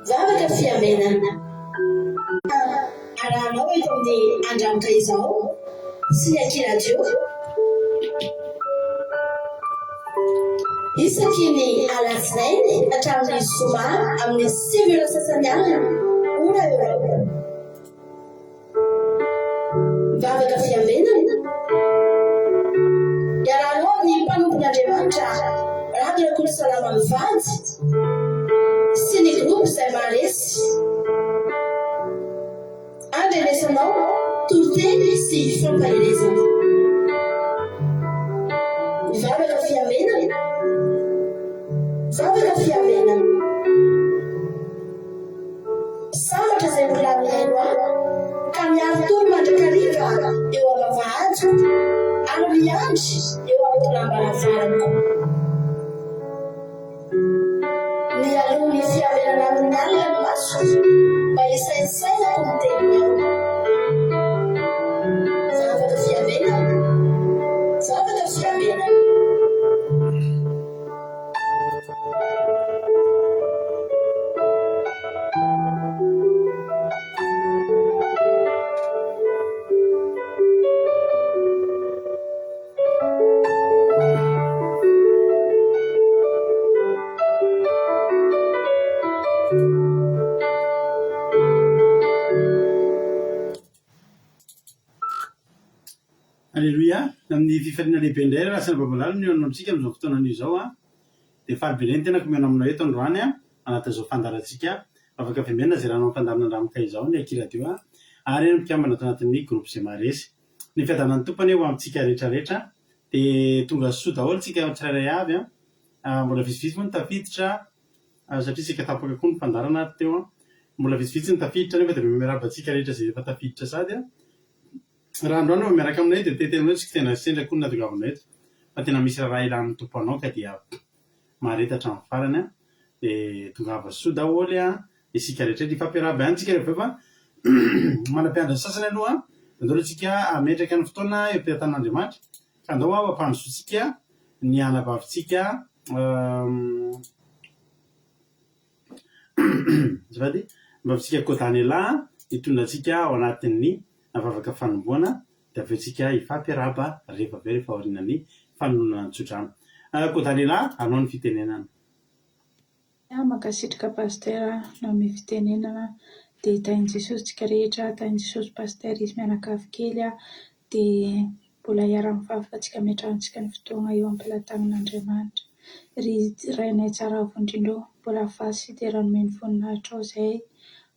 Vavaka fiamenana arahanao eto amin'ny andramitra izao sy ny akiradio isaky ny alatsinainy hatramin'ny zoma amin'ny 7 sasany alina ora eo. Vavaka fiamenana iarahanao amin'ny mpanompon'Andriamanitra Radio Salama Mivady sy ny groupe izay maharesy andrenesanao toroteny sy fampahelezana. Vavaka fiamenana, vavaka fiamenana. Sambatra izay mbola mihaino aho ka miaro tony mandrakariva eo am-bavahady ary miandry eo amin'ny lambanavaranako. Ny alohan'ny fiamenana amin'ny alina no maso mba hisaisainako ny teniny aho. Vavaka fiamenana, vavaka fiamenana. Alléluia, amin'ny fifaliana lehibe indray rasana babalalo ny eo amintsika amin'izao fotoana izao dia falibeneny tena komena aminao eto androany anaty izao fandarantsika afaka fiamenana izay ranao fandarana andramika izao ny akiradio ary mpikambana ato anatin'ny groupe izay maharesy ny fiadanany tompany eo amintsika rehetrarehetra dia tonga soa daholo tsika tsirairay avy mbola vitsivitsy moa ny tafiditra satria tsika tapaka koa ny fandarana teo mbola vitsivitsy ny tafiditra nefa dia miarabantsika rehetra izay efa tafiditra sady raha androany eo miaraka aminay dia teterinao tsika tena sendra koa ny natongavana eto fa tena misy raha ilan'ny tompo anao ka dia maharetatra amin'ny farany dia tongava soa daholo isika rehetra ifampiarahaba ihany tsika rehefa fa manam-piandra ny sasany aloha andao tsika ametraka ny fotoana eo am-pitan'Andriamanitra ka andao ampanzotsika ny anabavintsika zafady mbavintsika Kodanyela hitondratsika ao anatin'ny vavaka fanomboana dia aveo tsika ifampiarahaba rehefa avy rehefa aorinan'ny fanonona tsodrano. Kodanyela anao ny fitenenana. Makasitraka pastera na amin'ny fitenenana dia tain'i Jesosy tsika rehetra, tain'i Jesosy pasterisy mianakavy kely dia mbola hiara-mivavaka tsika miatrahantsika ny fotoana eo am-pelatanan'Andriamanitra. Ry rainay tsara avondrindro mbola fasy dia raha nomeny voninahitra ao izay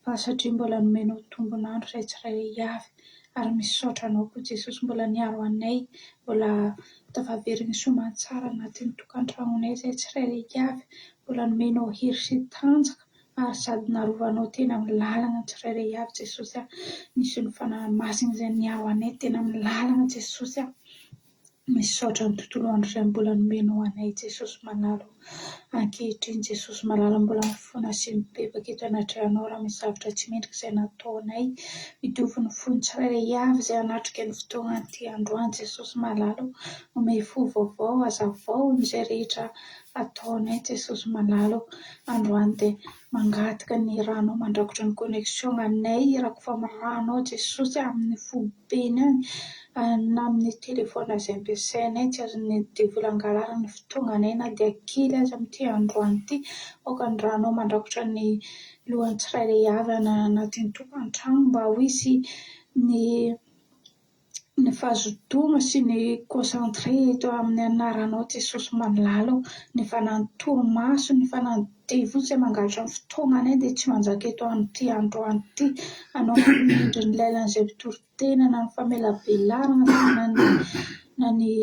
fa satria mbola nomenao tombonandro izay tsirairay avy ary misaotra anao koa Jesosy mbola niaro anay mbola tafaveriny soamantsara anatin'ny tokantragnonay izay tsirairay avy mbola nomenao hery sy tanjaka ary sady narovanao tena amin'ny lalana tsirairay avy Jesosy nisy ny fanahy masina izay niaro anay tena amin'ny lalana Jesosy misaotra ny tontolo andro izay mbola nomenao anay Jesosy manalo ankehitriny Jesosy malala mbola mifoana sy mibebaka eto anatrehanao raha misy zavatra tsy mendrika izay nataonay mitovy ny fony tsirairay avy izay anatrika ny fotoan'ity androany Jesosy malalo omey fo vaovao hazavao izay rehetra ataonay Jesosy malalo androany dia mangataka ny rano mandrakotra ny connexion anay irako fa miranao Jesosy amin'ny fobeny na amin'ny telefona izay ampiasainay tsy azony devolan-galara ny fotoananay na dia kely aza amin'ity androany ity aoka ny ranao mandrakotra ny lohan'ny tsirairay avy anatin'ny tokantrano mba ho hisy ny fahazotoana sy ny concentré eto amin'ny anaranao Jesosy malalo ny fanany torimaso ny fanany devoly izay mangalatra ny fotoananay dia tsy manjaka eto amin'ity androany ity anao mandrindry ny lailan'izay mpitoritena na ny famelabelarana na ny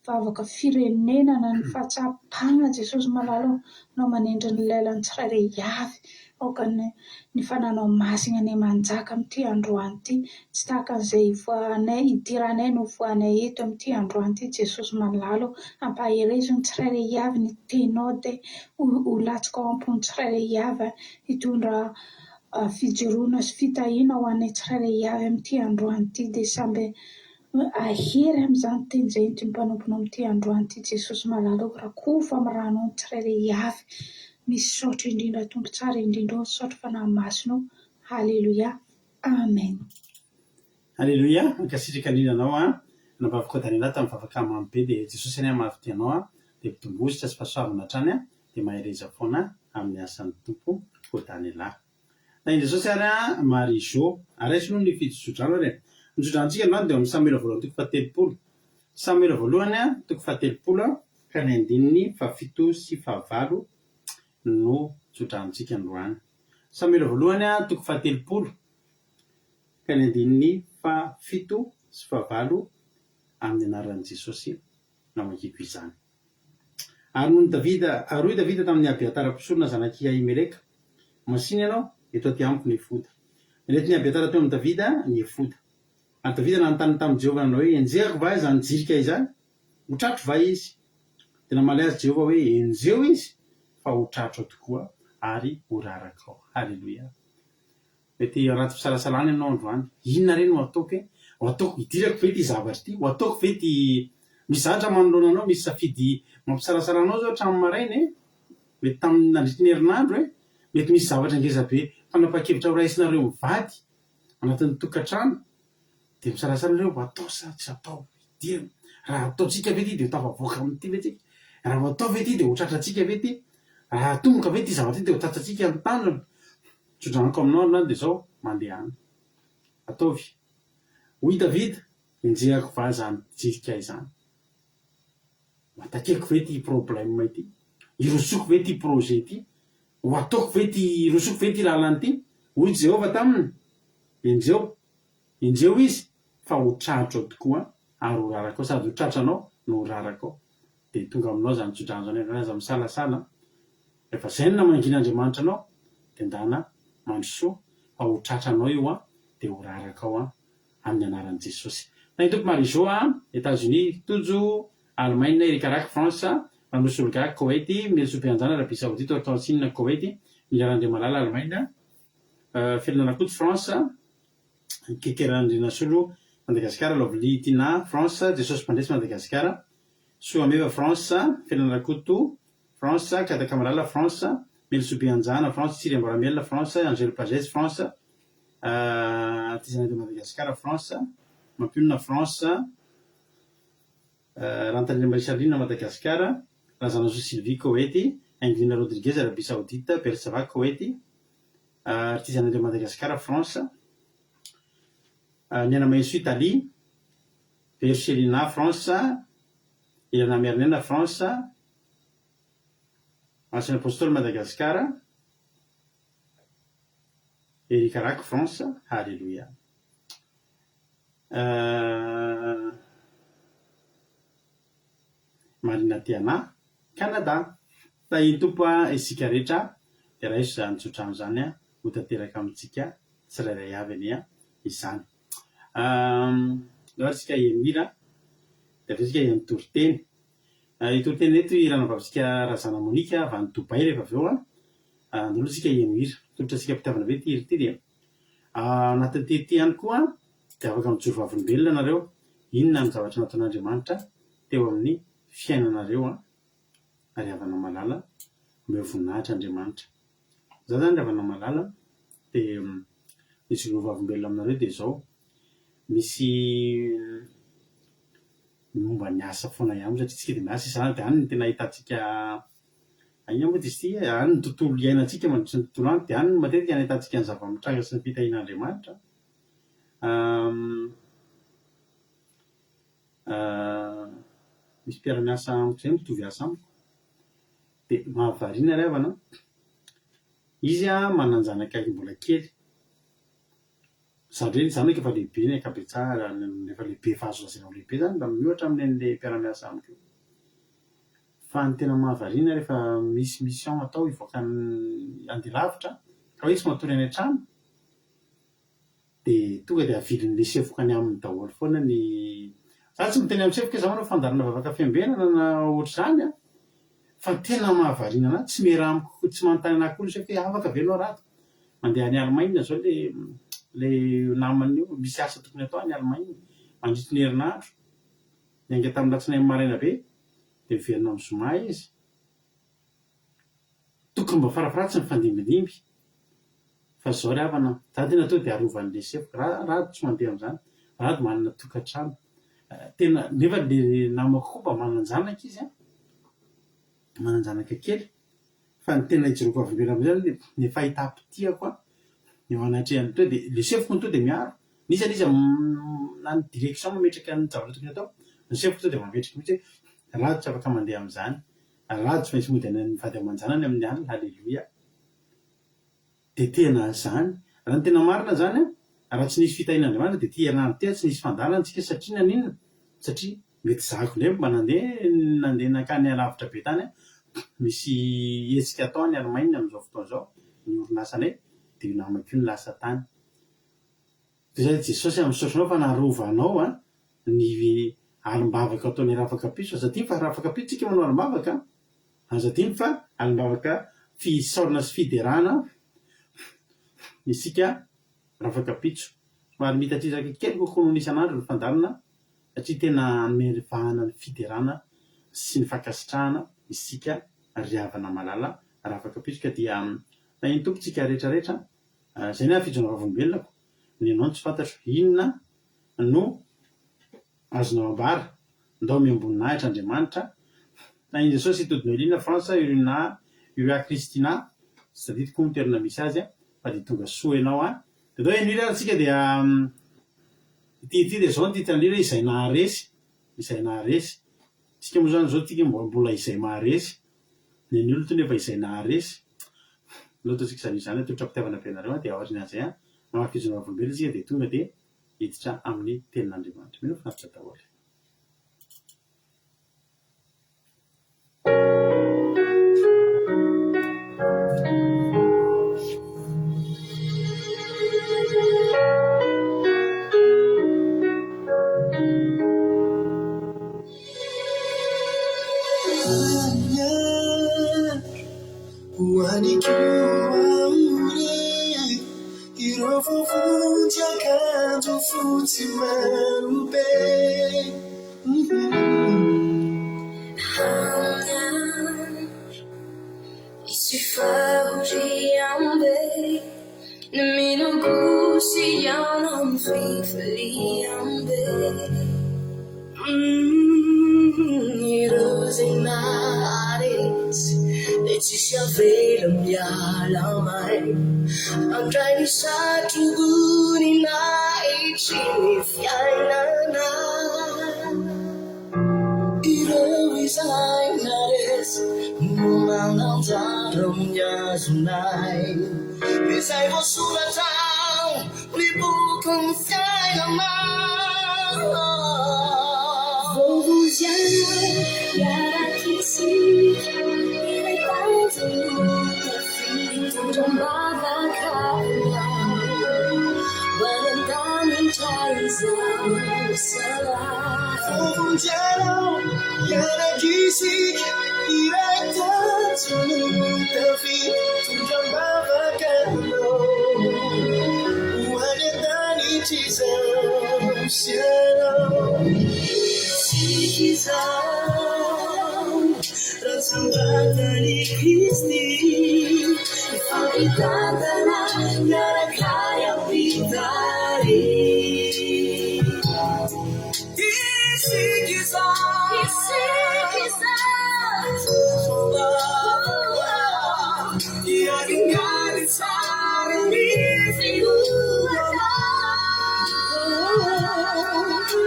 vavaka firenena na ny fahatsapana Jesosy malalo anao manindry ny lailan'ny tsirairay avy aoka ny fananao masina ny manjaka amin'ity androany ity tsy tahaka an'izay idiranay no voanay eto amin'ity androany ity Jesosy malalo ampaherezo ny tsirairay avy ny tenao dia ho latsaka ao am-pony tsirairay avy hitondra fijoroana sy fitahiana ho anay tsirairay avy amin'ity androany ity dia samby ahery amin'izany teny izay ny mpanompono amin'ity androany ity Jesosy malalo raha koa fa miranao ny tsirairay avy misy saotra indrindra tombo tsara indrindra ao, saotra fanahy masonao. Halleluia, amen. Halleluia, ankasitraka indrindranao nambavikodanina tamin'ny vavaka be dia Jesosy any mafy anao dia mpitombozy tsy fahasoavana hatrany dia mahereza foana amin'ny asan'ny tompo kodanilahy. Na i Jesosy ary Marie-Jo araisino ny fitsodrano re. Ny sodrantsika androany dia amin'ny Samuela voalohany toko fahatelopolo. Samuela voalohany toko fahatelopolo ka ny andininy fahafito sy fahavalo no sodrantsika androany. Samuela voalohany toko fahatelopolo ka ny andininy fahafito sy fahavalo amin'ny anaran'i Jesosy namakiko izany. Ary noho Davida, aroy Davida tamin'ny Abiatara mpisorona zanaky Ahimeleka. Masiny ianao eto aty amiko ny efoda. Ilety ny Abiatara teo amin'ny Davida ny efoda. Ary Davida nanontany tamin'i Jehovah nanao hoe enjehako va izany jirika izany? Hotratro va izy? Dia namaly azy Jehovah hoe enjeo izy fa hotratro tokoa ary horaraka ao. Halleluia. Mety anaty fisalasalana ianao androany. Inona reny no ataoko e? Ho ataoko hidirako ve ty zavatra ty? Ho ataoko ve ty misy zavatra manoloana anao, misy safidy mampisalasala anao zao hatramin'ny maraina e? Mety tamin'ny nandritry ny herinandro e? Mety misy zavatra ngeza be fanapa-kevitra ho raisinareo mivady anatin'ny tokantrano dia misalasala reo atao sa tsy atao hidirana. Raha ataontsika ve ty dia ho tafavoaka amin'ity ve tsika? Raha atao ve ty dia ho tratratsika ve ty? Raha atomboka ve ty zavatra ty dia ho tratratsika amin'ny tanjona? Sodranako aminao androany dia zao mandeha any. Ataovy. Hoy Davida, enjehako va zany jirika izany? Matakeko ve ty problème ity? Irosoko ve ty projet ty? Ho ataoko ve ty irosoko ve ty lalany ty? Hoy Jehovah taminy, enjeo izy fa ho tratro ao tokoa ary ho raraka ao, sady ho tratranao no ho raraka ao. Dia tonga aminao zany sodrano zany aza misalasala. Rehefa zay no namangin'Andriamanitra anao dia ndana mandrosoa fa ho tratranao io dia ho raraka ao amin'ny anaran'i Jesosy. Na hitoko Marie-Jo États-Unis, tojo Allemagne, Erikaraky, France, Manosolokaky, Koweït, Mesopianjana, Arabie Saoudite, Argentine, Koweït, Milarandre Malala, Allemagne, Firenanakoto, France, Kekerandrina Solo, Madagasikara, Lovely-Tina, France, Jesosy Mpandresy Madagasikara, Soameva, France, Firenanakoto, France, Katakamalala, France, Mesopianjana, France, Tsiriambaramela, France, Angèle Pagès, France, Artisanat de Madagascar, France, Mampionina, France, Rantanina Marisalina, Madagascar, Razanazo Sylvie, Koweït, Anglina Rodriguez, Arabie Saoudite, Persava, Koweït, Artisanat de Madagascar, France, Niana Maïsou, Italie, Verchelina, France, Ilana Mernena, France, Ancien Apostole, Madagascar, Erikaraky, France. Halleluia. Marina Tiana, Canada. Da iny tompo isika rehetra dia raha iso zany tsotrano zany ho tanteraka amintsika tsirairay avy any izany. Lohatsika emira dia avetsika emitoroteny. Itoroteny eto irana vavisika razana Monika avy any Dubai rehefa avy eo andolotsika emira. Tolotratsika mpitiavana ve ty ry dia anatin'ny ty ihany koa dia afaka mijoro vavolombelona nareo. Inona ny zavatra nataon'Andriamanitra teo amin'ny fiainanareo ary havana malala meo voninahitra Andriamanitra. Za zany havana malala dia mijoro vavolombelona aminareo dia zao misy momba ny asa foana ihany satria tsika dia miasa isana dia any ny tena ahitantsika aina moa izy ty any ny tontolo iainantsika mandritra ny tontolo any dia any matetika ahitantsika ny zava-mitranga sy ny fitahin'Andriamanitra. Misy mpiara-miasa amiko izay mitovy asa amiko dia mahavariana ry havana izy mananjanaka mbola kely sady zany hoe efa lehibe ny ankabetsahana efa lehibe efa azo lazaina ho lehibe zany mba mihoatra amin'ny an'ilay mpiara-miasa amiko io. Fa ny tena mahavariana rehefa misy mission atao hivoaka andeha lavitra ka hoe tsy matory any an-trano dia tonga dia avilin'ilay sefokany aminy daholo foana ny za tsy miteny amin'ny sefoka zaho manao fandarana vavaka fiambenana na ohatr'izany fa tena mahavariana anahy tsy mera amiko tsy manontany anahy koa ny hoe afaka ve ianao rato mandeha any Allemagne zao le namany io misy asa tokony atao any Allemagne mandritry ny herinandro niainga tamin'ny latsinainy maraina be dia miverina amin'ny zoma izy tokony mba farafaratsy ny fandimbindimby fa zao ry havana za tena tao dia arovan'le sefo raha tsy mandeha amin'izany raha dy manana tokantrano tena nefa le namako koa mba mananjanaka izy mananjanaka kely fa ny tena ijoroko avy amin'izany ny fahita-pitiako eo anatrehany to dia le sefoko to dia miaro nisy izy na ny direction mametraka ny zavatra tokony atao ny sefoko to dia mametraka mihitsy hoe raha tsy afaka mandeha amin'izany raha tsy maintsy mody ny vady aman-janany amin'ny alina halleloia dia tena zany raha ny tena marina zany raha tsy nisy fitahin'Andriamanitra dia ty herinandro ty tsy nisy fandalantsika satria naninona satria mety zako indray mba nandeha nakany alavitra be tany misy hetsika atao ny Allemagne amin'izao fotoana izao ny orinasanay dia io namako io ny lasa tany dia zay Jesosy amin'ny saosinao fa narovanao ny alimbavaka ataony rafaka piso aza tiany fa rafaka piso tsika manao alimbavaka aza tiany fa alimbavaka fisaorana sy fiderana isika rafaka pitso somary mitatrizaka kely kokoa noho isan'andro ny fandalina satria tena merivahana ny fiderana sy ny fankasitrahana isika riavana malala rafaka pitso ka dia na iny tompontsika rehetrarehetra zay ny fijonao vavolombelonako ny ianao tsy fantatro inona no azonao ambara ndao miamboninahitra Andriamanitra na iny Jesosy hitodinao ilina Fransa urina ua Kristina c'est-à-dire koa mitoerana misy azy fa dia tonga soa ianao dia dao en'io ratsika dia ity dia zao ny titrany lira izay naharesy tsika moa zany zao tika mbola izay maharesy ny olo to nefa izay naharesy loatatsika zany toetra-pitiavana benareo dia aorian'izay mamakijonao volombelona tsika dia tonga dia hiditra amin'ny tenin'Andriamanitra mino finaritra daholo Andrai ni satruguni na ichini fiainana Iro isay nares Mumangantaram yazunay Isay vosulatang Libukong fiainana Vovuzyan yarakisi Ilay tanto Trong baba kaya Barangani tayo sa Vuvunjalo Yanakisik Direkta Tunutafi Trong baba kaya Barangani tayo sa Sikizam Rasambata ni Kristi Ipagkatana na kaya pitari Isigizan Iaging galit sa Isigurata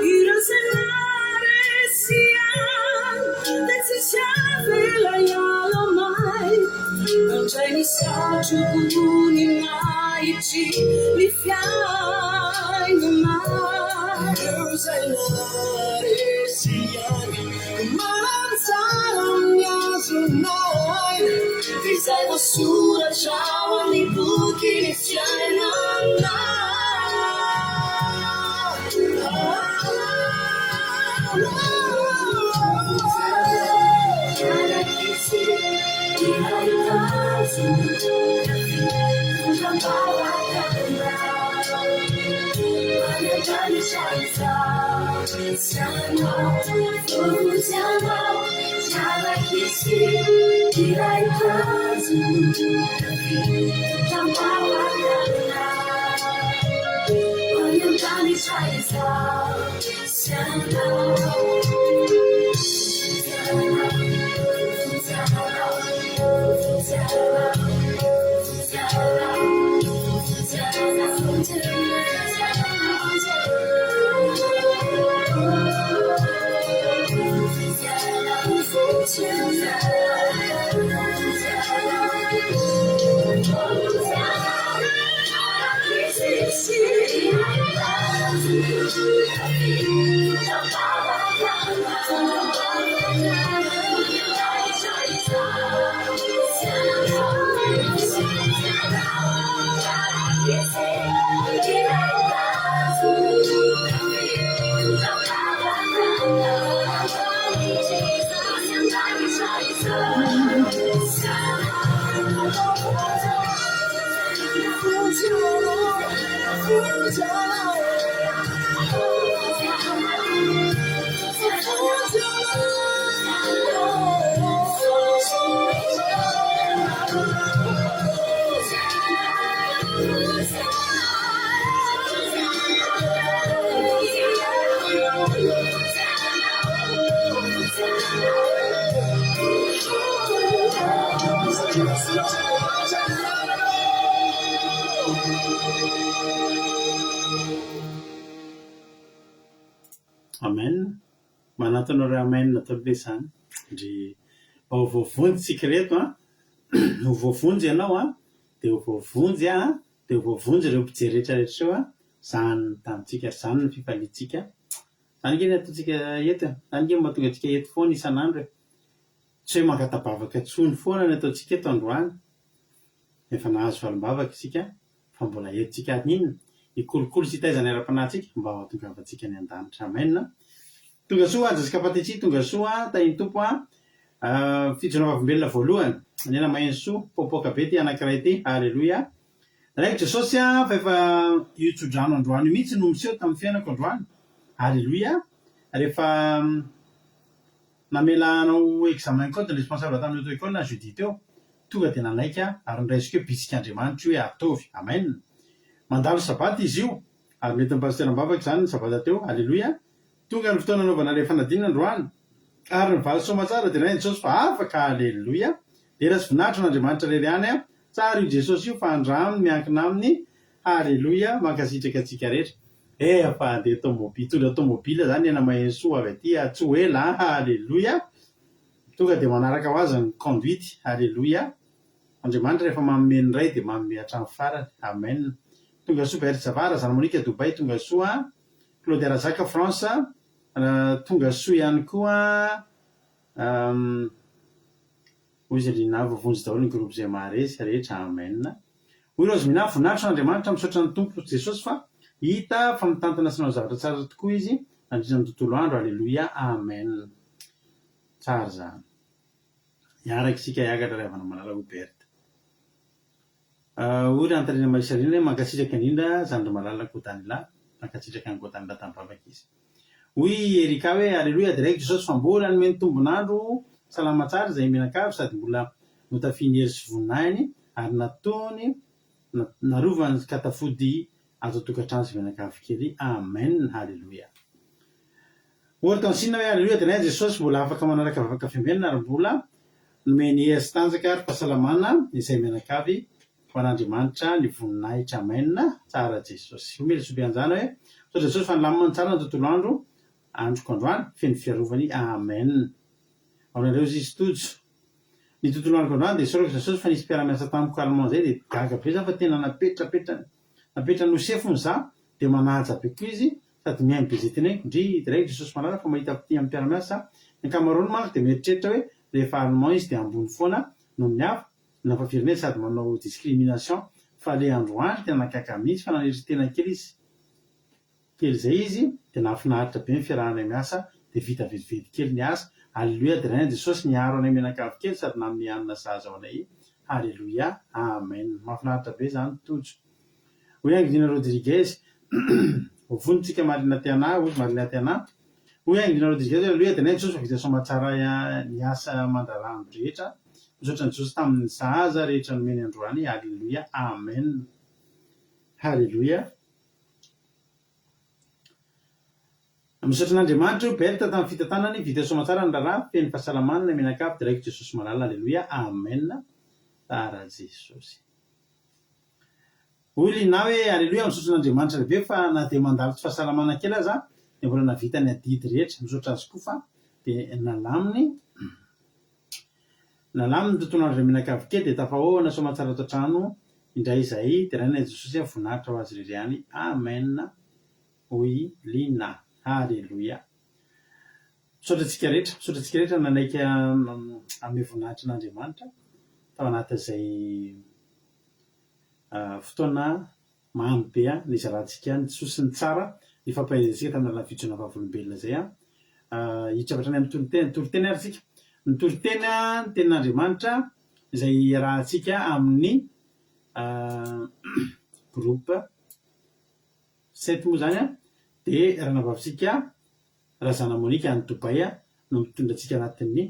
Irasanare siyan Nagsasyabi layalamay Ang Chinese sa tukunin na ichi Lifyay naman Kusay naresiyan Kumansaram niya sunay Tisay basura siya Ni bukin isyan naman Amen. Manatanareo amen natao be zany ndry voavonjy tsika reto a ho voavonjy ianao a dia ho voavonjy a dia ho voavonjy ireo mpijery rehetrarehetra eo a zany ny tanitsika zany ny fifalitsika zany keny ataontsika eto zany keny mahatonga antsika eto foana isan'andro tsy hoe mangatabavaka tsony foana ny ataontsika eto androany efa nahazo valim-bavaka isika fa mbola entsika inona ikolokolo sy taizana ara-panahintsika mba hahatongavantsika ny an-danitra amena tonga soa anjasika patetsi tonga soa tahiny tompo a fijona vavolombelona voalohany nena maheno soa popoka be ty anankiray ty alleloia raiki jesosy a fa efa itsodrano androany mihitsy no miseho tamin'ny fiainako androany alleloia rehefa namelanao examen code responsable tamin'ny auto-école na jeudi teo tonga dia nanaika ary niraisiko hoe bisik'andriamanitra hoe atovy amen mandalo sabaty izy io ary mety mipasiteram-bavaka zany ny sabata teo alleloia tonga ny fotoana anaovana le fanadinina androany ary nivaly somatsara dia nainy jesosy fa afaka alleloia dia raha sy vinahitra n'andriamanitra rery any a tsara io jesosy io fa andraminy miankina aminy alleloia mankasitraka atsika rehetra fa andeha tondra tomobila zany ena maheno soa avy aty tsy ho ela alleloia tonga dia manaraka ho azy ny conduite alleloia andriamanitra rehefa mamomeny ray dia mamome hatrany farany amen tonga soa very zavara zany monika dobay tonga soa Claude Razaka France tonga soa ihany koa hoy izy rina vovonjy daholo ny groupe zay maharesy rehetra amen hoy rozy mina voninahitra n'andriamanitra misaotra ny tompo jesosy fa hita fa mitantana sinao zavatra tsara tokoa izy andrina ny tontolo andro alleloia amen tsara zany iaraka isika iakatra ray avana malala Hubert hoy raha antarina maisarina mankasitraka indrindra zany ry malala Kotanila mankasitraka ny Kotanila tamin'ny izy hoy erika hoe alleloia direct jesosy fa mbola nomeny tombonandro salama tsara zay menakavy sady mbola notafiny hery sy voninahiny ary nataony narovany katafody ato tokantrano sy menakavy kely amen alleloia ohatra tansina hoe alleloia dia nay jesosy mbola afaka manaraka vavaka fiambelona ary mbola nomeny hery sy tanjaka ary fahasalamana izay menakavy ho an'andriamanitra ny voninahitra amen tsara jesosy omely sobianjana hoe so jesosy fa nilamina tsara ny tontolo androko androany feny fiarovany amen aonareo izy tojo ny tontolo androko androany dia sorako jesosy fa nisy mpiara-miasa tamiko allemand zay dia gaga be za fa tena napetra nosefony za dia manaja be koa izy sady miainy be zay tena ndry direct jesosy malala fa mahita ty amin'ny mpiara-miasa ny ankamaroany manko dia mieritreritra hoe rehefa allemand izy dia ambony foana no ny hafa nampafirinay sady manao discrimination fa le androany tena nakaka mihitsy fa naneritry tena kely izy kely zay izy dia nahafinaritra be ny fiarahanay miasa dia vita vetivety kely ny asa alleloia dia raha jesosy niaro anay menakavy kely sady namin'ny anina zaza ao anay alleloia amen mahafinaritra be zany tojo hoy Angidina Rodriguez vonitsika marina tiana hozy marina tiana Hoy anglinareo dizika aloha dia nay Jesosy vita somatsara ny asa mandrarano rehetra misaotra ny Jesosy tamin'ny zaza rehetra nomeny androany. Halleluia, amen. Halleluia. Misaotra n'Andriamanitra berta tamin'ny fitantanany vita somatsara ny raharaha feno fahasalamana ny menakavy direct Jesosy malala. Halleluia, amen. Tara Jesosy. Hoy na hoe halleluia misaotra n'Andriamanitra lehibe fa na dia mandalo tsy fahasalamana kely aza dia mbola navita ny adidy rehetra. Misaotra azy koa fa dia nalaminy tontolo andro menakavy kely dia tafahoana somatsara ato an-trano indray izay dia raha Jesosy voninahitra ho azy irery. Amen. Hoy lina. Halleluia. Misaotra antsika rehetra nanaiky amin'ny voninahitra n'Andriamanitra tao anatin'izay fotoana mamy be ny zarantsika ny Jesosy ny tsara ny fampahezansika tamin'ny alalan'ny fijona vavolombelona zay hitrafatra ny amin'ny toroteny ary tsika ny toroteny ny tenin'Andriamanitra izay rahantsika amin'ny groupe 7 moa zany dia raha navavisika razana Monika any Dobay no mitondra antsika anatin'ny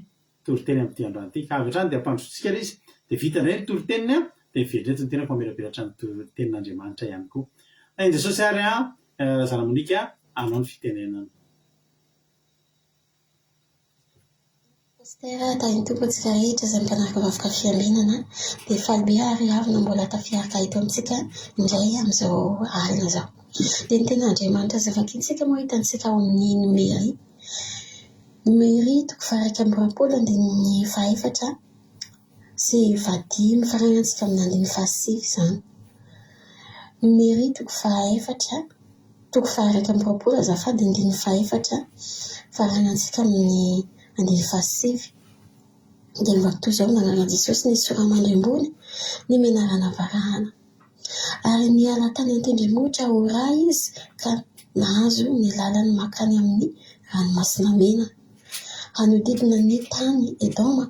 toroteny amin'ity androany ity. Ka avy hatrany dia ampandrosotsika ilay izy dia vita indray ny toroteniny dia veletsy ny tena famelabelatra ny tenin'Andriamanitra ihany koa. Ny Jesosy ary razana Monika anao ny fitenenana. Pastera tany tompontsika rehetra izay mpanaraka vavoka fiaminana dia faly ary avy na mbola tafiaraka eto amintsika indray amin'izao alina izao. Dia ny ten'Andriamanitra izay vakiantsika moa hitantsika ao amin'ny numery toko faha 120 fahaefatra sy fahadimy faranantsika amin'ny andiny fahasivy izany. Numery toko fahaefatra toko faha 120 azafady andiny fahaefatra faranantsika amin'ny andiny fahasivy. Dia nivakotoy izao nanana Jesosy ny soramandry ambony ny menarana varahana ary niala tany an-tendrombohitra ho ra izy ka nahazo ny lalany makany amin'ny ranomasina mena hanodidina ny tany Edoma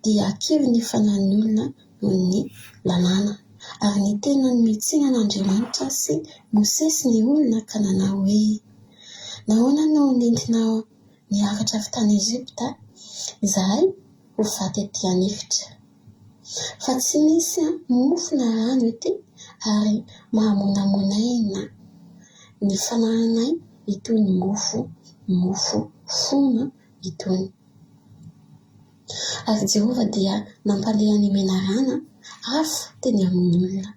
dia kivy ny fanan'ny olona noho ny lalàna ary ny tena ny mitsinan'Andriamanitra sy Mosesy ny olona ka nanao hoe nahoana no nentinao niakatra avy tany Ezipta izahay ho faty aty anifitra fa tsy misy mofo na rano ety ary mahamonamona na ny fanahinay itony mofo fona itony. Ary Jehova dia nampaleha ny menarana afo teny amin'ny olona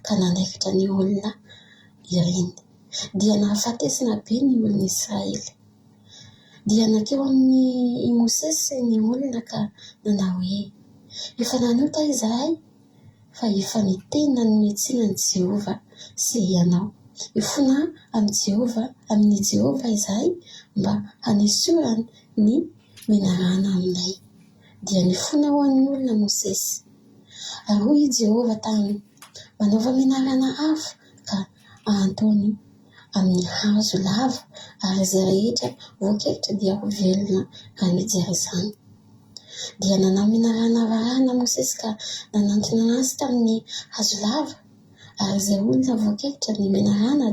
ka nanaikitra ny olona ireny dia nahafatesana be ny olona Israely. Dia nakeo amin'ny Mosesy ny olona ka nanao hoe efa nanota izahay fa efa mitena ny mitsinan'i Jehova sy ianao ifona amin'ny Jehova izahay mba hanesorany ny menarana aminay. Dia nifona ho an'ny olona Mosesy ary hoy Jehova tany manaova menarana hafa ka antony amin'ny hazo lava ary izay rehetra voakaiky dia ho velona raha mijery izany. Dia nanao menarana varahana Mosesy ka nanantona anazy tamin'ny hazo lava ary izay olona voakaiky ny menarana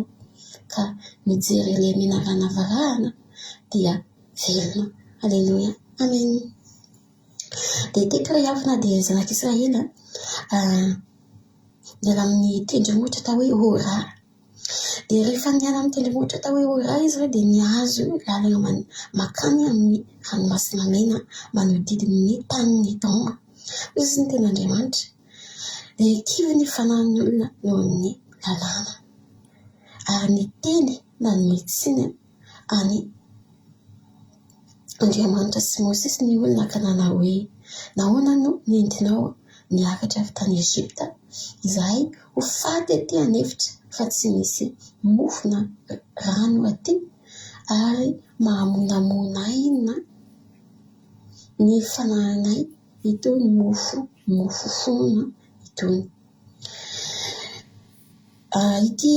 ka mijery ilay menarana varahana dia velona. Halleluia, amen. Dia teto rehavina dia zanak'Israely dia amin'ny tendrombohitra atao hoe Hora. Dia rehefa niala amin'ny tendrombohitra atao hoe Hora izy dia nihazo lalana makany amin'ny ranomasina mena manodidina ny tanin'ny Edoma. Izy ny ten'Andriamanitra. Dia kivy ny fanahin'ny olona eo amin'ny lalàna ary ny teny na ny mitsina any Andriamanitra sy Mosesy ny olona ka nanao hoe nahoana no nentinao niakatra avy tany Ezipta izahay ho faty aty anefitra fa tsy misy mofo na rano aty ary mahamonamona na ny fanahinay itony mofo fona itony. Ity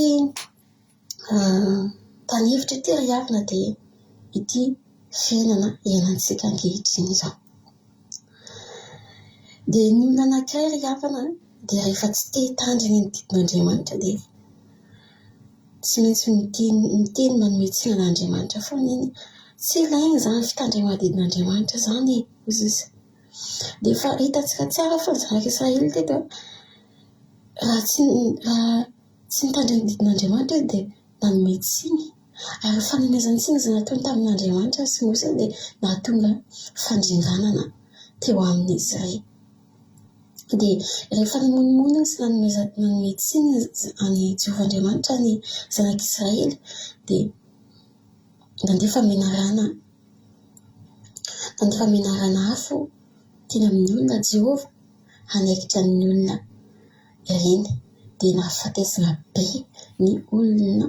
tany hevitra ity rehavina dia ity fiainana iainantsika ankehitriny izao. Dia ny olona anankiray rehavina dia rehefa tsy te hitandrina ny didin'Andriamanitra dia tsy maintsy miteny manometsina an'Andriamanitra foana iny tsy ilaigny zany fitandrimadidin'Andriamanitra zany izy izy. Dia efa hitantsika tsara fa ny zanaka Israely teto raha tsy nitandrimadidin'Andriamanitra izy dia nanome tsiny. Ary fanomezany tsiny izay nataony tamin'Andriamanitra sy Mose dia nahatonga fandringanana teo amin'izy ireny. Dia rehefa namonomono sy nanome tsiny any Jehovahandriamanitra ny zanak'Israely dia nandefa menarana afo teny amin'ny olona Jehova hanaikitra ny olona ireny dia nahafatesana be ny olona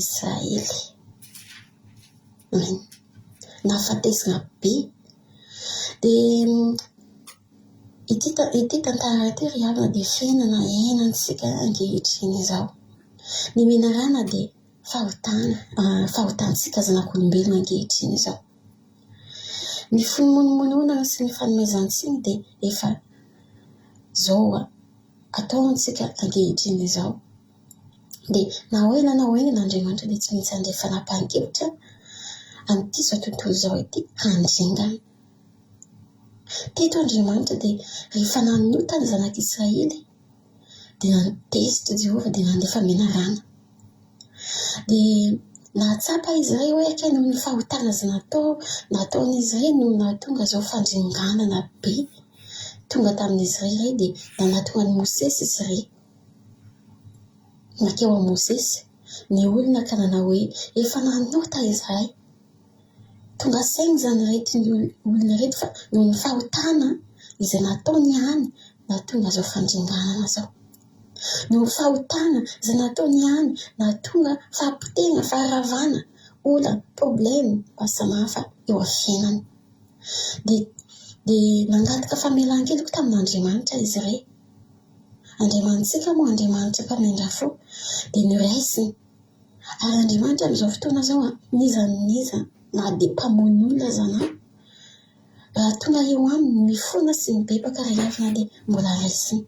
Israely. Nahafatesana be. Dia ity tantara ity ry havana dia fiainana iainantsika ankehitriny izao. Ny menarana dia fahotantsika zanak'olombelona ankehitriny izao. Ny fimonomononana sy ny fanomezantsiny dia efa zao ataontsika ankehitriny izao. Dia na hoena n'Andriamanitra dia tsy maintsy andefa napahan-kevitra amin'ity zao tontolo izao ity handringana. Teto Andriamanitra dia rehefa nanota ny zanak'Israely dia nantezitra Jehova dia nandefa menarana. Dia nahatsapa izy ireny hoe akay noho ny fahotana izay nataon'izy ireny no nahatonga izao fandringanana be tonga tamin'izy ireny dia nanatonga ny Mosesy izy ireny. Nakeo amin'ny Mosesy ny olona ka nanao hoe efa nanota izahay. Tonga sainy zany reto ny olona reto fa noho ny fahotana izay nataony ihany nahatonga izao fandringanana izao. Noho fahotana izay nataony ihany nahatonga fahampitena, faharavana, olana, problème samihafa eo amin'ny fiainany. Dia nangataka famelan-keloka tamin'Andriamanitra izy ireny. Andriamanitsika moa Andriamanitra mpamendra fo dia noraisiny. Ary Andriamanitra amin'izao fotoana izao niza na dia mpamono olona zana raha tonga eo aminy mifona sy mibebaka ry havana dia mbola raisiny.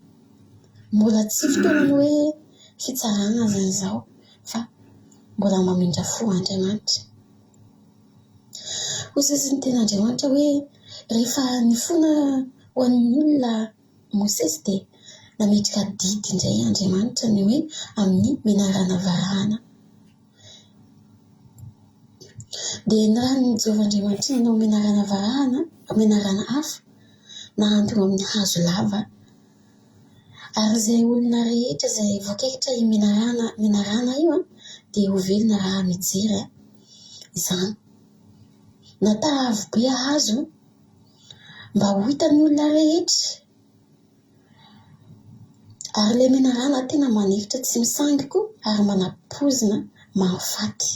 Mbola tsy fotoanany hoe fitsarana zany izao fa mbola mamendra fo Andriamanitra. Hoy izy ny tena Andriamanitra hoe rehefa nifona ho an'ny olona Mosesy dia nametraka didy indray Andriamanitra ny hoe amin'ny menarana varahana. Dia raha ny Jehovahandriamanitra nanao menarana varahana, menarana hafa nahantonga amin'ny hazo lava. Ary izay olona rehetra izay voakaikitra io menarana io dia ho velona raha mijery izany. Natao avo be hazo mba ho hitan'ny olona rehetra. Ary ilay menarana tena manefitra tsy misangy koa ary manam-pozina mahafaty.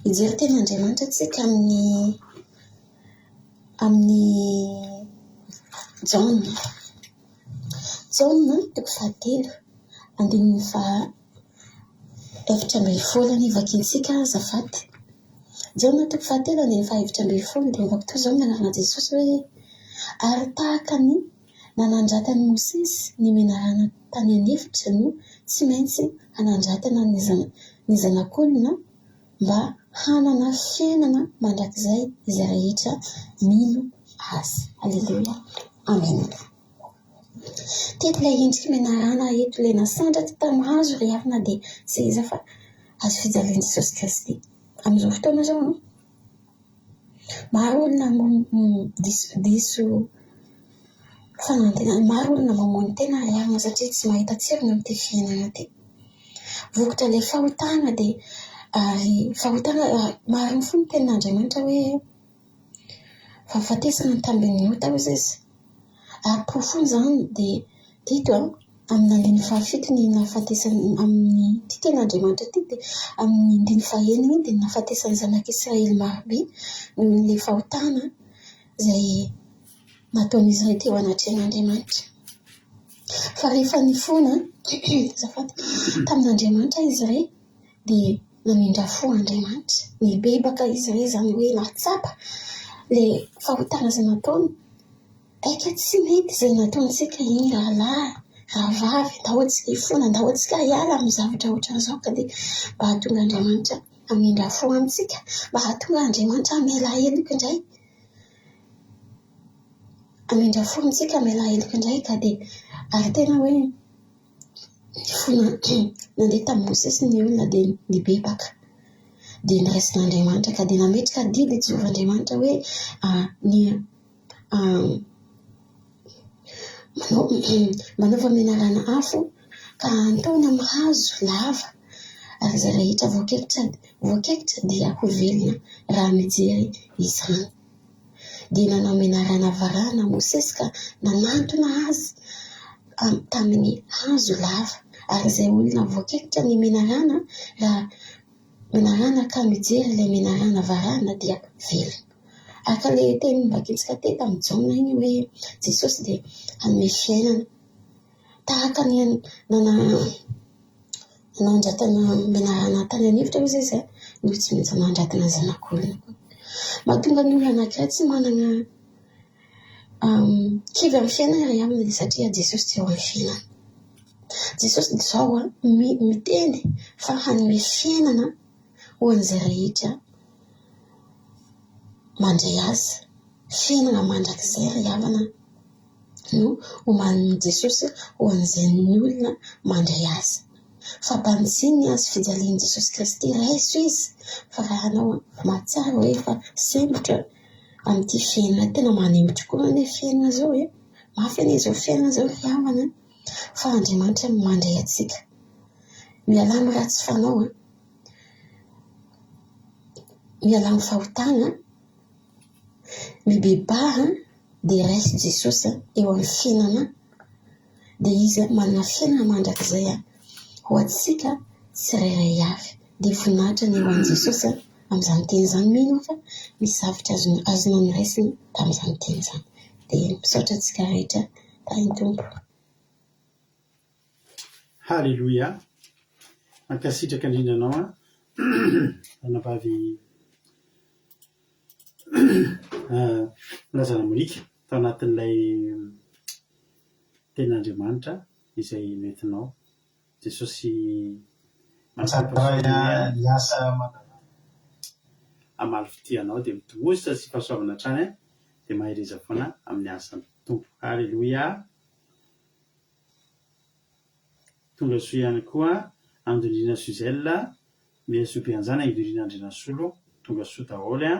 Ijery teny Andriamanitra tsika amin'ny Jaona 3:7 andininy efatra ambin'ny folo ny vakintsika azafady. Jaona 3:7 andininy efatra ambin'ny folo dia mivakitoa izao ny anarana Jesosy hoe ary tahaka ny nanandratany Mosesy ny menarana tany anefitra no tsy maintsy hanandratana ny zanak'olona mba hanana fiainana mandrakizay izay rehetra mino azy. Alleluia. Amen. Teto ilay endriky menarana eto ilay nasandratra tamin'ny hazo ry havana dia tsy iza fa azo fijalian'i Jesosy Kristy. Amin'izao fotoana izao maro olona diso fanantenana, maro olona mamono tena ry havana satria tsy mahita tsirony amin'ity fiainana ity. Vokotra ilay fahotana dia fahotana mariny fo ny tenin'Andriamanitra hoe fahafatesana ny tambin'ny ota izy. Ary profony zany dia dito amin'ny andininy 7 ny nahafatesany amin'ny ity tenin'Andriamanitra ity dia amin'ny andininy 9 dia nahafatesany zanak'Israely marobe noho ny fahotana izay nataon'izy ireny teo anatrehan'Andriamanitra. Fa rehefa nifona tamin'Andriamanitra izy ireny dia namendra fo Andriamanitra. Nibebaka izy ireny zany hoe nahatsapa ilay fahotana izay nataony. Aika tsy mety izay nataontsika iny rahalahy, rahavavy, andahoantsika hifona, andahoantsika hiala amin'ny zavatra ohatran'izao ka dia mba hahatonga Andriamanitra amindra fo amintsika mba hahatonga Andriamanitra amela heloka indray. Amindra fo amintsika amela heloka indray ka dia ary tena hoe ny fona nandeha tamin'ny Mosesy ny olona dia nibebaka dia niraisin'Andriamanitra ka dia nametraka dily Jehovahandriamanitra hoe manao famenarana afo ka antaony amin'ny hazo lava ary izay rehetra voakaikitra dia ho velona raha mijery izany. Dia nanao menarana varahana Mosesy ka nanantona azy tamin'ny hazo lava ary izay olona voakaikitra ny menarana raha menarana ka mijery ilay menarana varahana dia velona. Aka le teny mibakitsika tety amin'ny jaona iny hoe Jesosy dia hanome fiainana tahaka ny nanandratana menarana tany anivotra izy izay no tsy maintsy manandratana zanak'olona. Mahatonga ny olona anankiray tsy manana kivy amin'ny fiainana ry aminy satria Jesosy tsy eo amin'ny fiainana. Jesosy izao miteny fa hanome fiainana ho an'izay rehetra mandray azy. Fiainana mandrakizay ry havana no omanin'i Jesosy ho an'izay ny olona mandray azy. Fa banjiny azy fijalian'i Jesosy Kristy raiso izy fa raha anao mahatsara hoe fa sembotra amin'ity fiainana tena manembotra koa ny fiainana izao hoe mafy anie izao fiainana izao ry havana fa Andriamanitra mandray antsika. Mialamy ratsy fanao mialamy fahotana mibebaha dia raisy Jesosy eo amin'ny fiainana dia izy manana fiainana mandrakizay ho antsika tsirairay avy dia voninahitra ny eo an'i Jesosy amin'izany teny izany mino fa misy zavitra azona niraisiny tamin'izany teny izany dia misaotra antsika rehetra tany Tompo. Halleluia. Mankasitraka indrindra anao anavavy lazana molika tao anatin'ilay tenin'Andriamanitra izay nentinao. Jesosy miasa amaly fitianao dia mitomositra sy fahasoavana hatrany dia mahireza foana amin'ny asan'ny Tompo. Halleluia. Tonga soa ihany koa Andrina Suzelle miasobe anjana Idorina Andrinasolo tonga soa daholo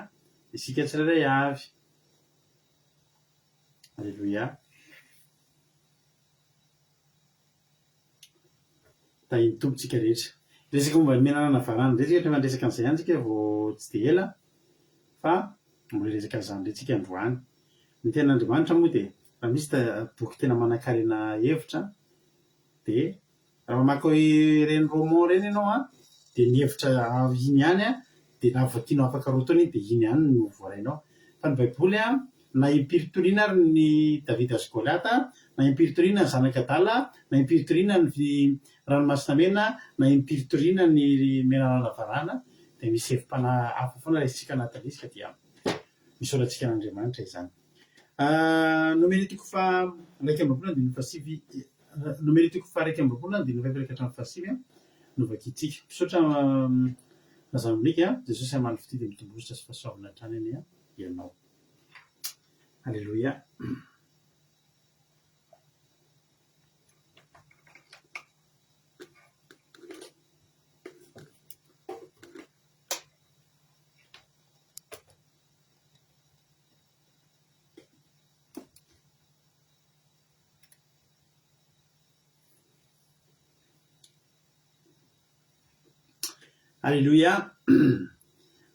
isika tsirairay avy. Halleluia. Tahiny tompontsika rehetra. Resaka momba ny menarana varahana resaka rehefa resaka an'izay ihany tsika vao tsy dia ela fa mbola resaka an'izany rentsika androany. Ny tenan'Andriamanitra moa dia raha misy boky tena manan-karena hevitra dia raha mamaky ireny roman ireny ianao dia ny hevitra iny ihany dia na vakianao afaka roa taona iny dia iny ihany no voarainao. Fa ny Baiboly na impiritoriana ary ny Davida sy Goliata, na impiritoriana ny zanak'Adala, na impiritoriana ny ranomasina mena, na impiritoriana ny menarana varahana dia misy hevim-panahy hafa foana raisitsika anatin'izy ka dia misaorantsika an'Andriamanitra izany. Nomeritiko fa raika amby roapolo andininy fahasivy nomeritiko fa raika amby roapolo andininy fahaefatra hatramin'ny fahasivy no vakitsika. Misaotra lazana molika Jesosy hamaly fitily mitombozotra sy fahasoavana hatrany any ianao. Halleluia. Halleluia.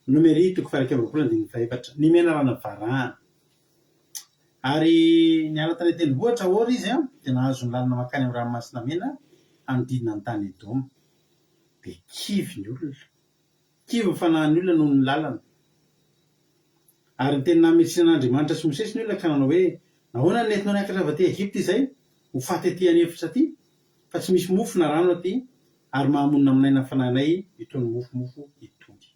Nomeritiko fa raika amby roapolo andininy fahaefatra ny menarana varahana. Ary niala tany tendrombohitra ohatra izy dia nahazo ny lalana makany amin'ny ranomasina mena anodidina ny tany Edoma. Dia kivy ny olona, kivy ny fanahin'ny olona noho ny lalana. Ary ny teny nametsinan'Andriamanitra sy Mosesy ny olona ka nanao hoe nahoana ny nentinao niakatra avy aty Egypta izay ho faty aty anefitra aty fa tsy misy mofo na rano aty ary mahamonina aminaina fanahinay itony mofomofo itony.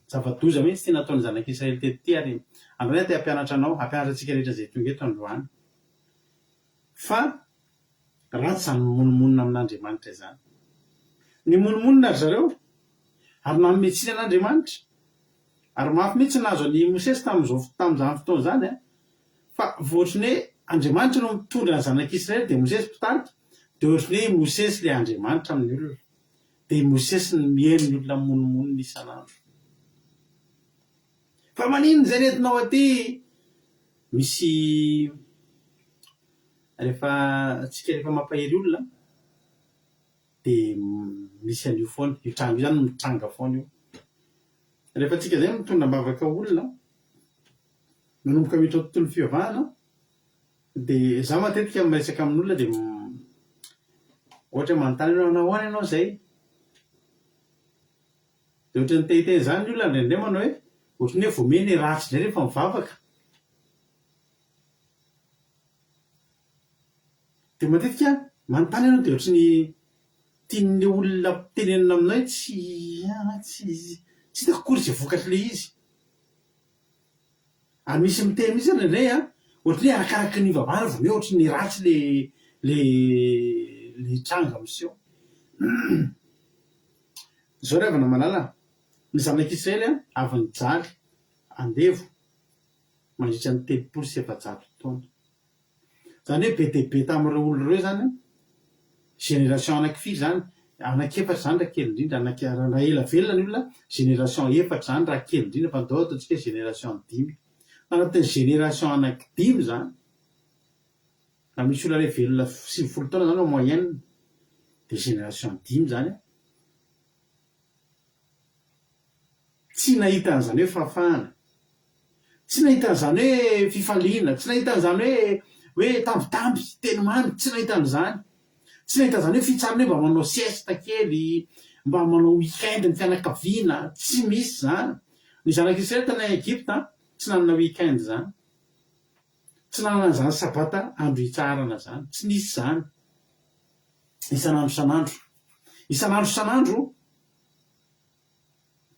Zava-doza mihitsy ty nataon'ny zanak'Israely teto ary androany te hampianatra anao, hampianatra antsika rehetra izay tonga eto androany. Fa ratsy izany monimmonina amin'Andriamanitra izany. Ny monimonina ry zareo ary nanometsiny an'Andriamanitra ary mafy mihitsy nazo ny Mosesy tamin'izany fotoana zany a fa voatriny hoe Andriamanitra no mitondra ny zanak'Israely dia Mosesy mpitarika dia ohatriny hoe Mosesy le Andriamanitra amin'ny olona dia Mosesy ny mihaino ny olona monimony isan'andro. Fa manino zay nentinao aty misy rehefa mampahery olona dia misy an'io foana io tranga io zany mitranga foana io. Rehefa tsika zay mitondra mbavaka olona manomboka miditra tontolo fivavahana dia za matetika miresaka amin'olona dia ohatra manontany ianao nahoana ianao zay dia ohatra ny tehiteny zany ny olona ndraindray manao hoe ohatrany hoe voameny ratsy indray rehefa mivavaka dia matetika manontany ianao dia ohatrany tian'le olona tenenina aminay tsy takory izay vokatry le izy ary misy miteny misy ndraindray a ohatrany hoe arakaraky ny vavahana voameo ohatry ny ratsy le tranga miseho. Zao ravana malala ny zanak'Israely a avy nijaly andevo mandritra ny 700 taona zany hoe be dia be tamin'ireo olona ireo zany génération anankifiry zany anankiefatra zany raha kely indrindra raha ela velona ny olona génération efatra zany raha kely indrindra fa ndao ataontsika génération 5 anatin'ny génération anaky 5 zany raha misy olona le velona 90 taona zany moyenne dia génération 5 zany tsy nahita an'izany hoe fahafahana, tsy nahita an'izany hoe fifaliana, tsy nahita an'izany hoe tambitamby teny mamy, tsy nahita an'izany, tsy nahita an'izany hoe fitsarana hoe mba manao siesta kely, mba manao weekend ny fianakaviana, tsy misy zany. Ny zanak'Israely tany Egypta tsy nanana weekend zany, tsy nanana an'izany sabata andro hitsarana zany, tsy nisy zany. Isan'andro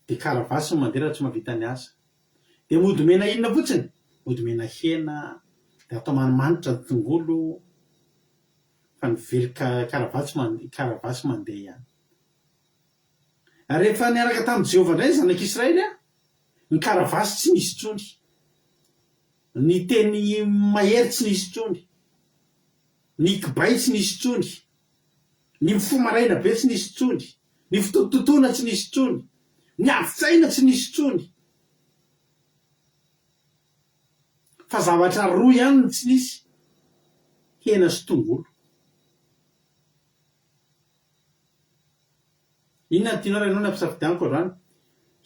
dia karavasy no mandeha raha tsy mahavita ny asa. Dia modomena inona fotsiny? Modomena hena, dia atao manimanitra ny tongolo, fa ny very karavasy mandeha ihany. Rehefa niaraka tamin'i Jehovah indray zanak'Israely ny karavasy tsy nisy intsony, ny teny mahery tsy nisy intsony, ny kibay tsy nisy intsony, ny mifomaraina be tsy nisy intsony, ny fitototoana tsy nisy intsony, ny avitsaina tsy nisy intsony, fa zavatra roa ihany no tsy nisy: hena sy tongolo. Inona no tianao ianao ny ampisafidianiko androany?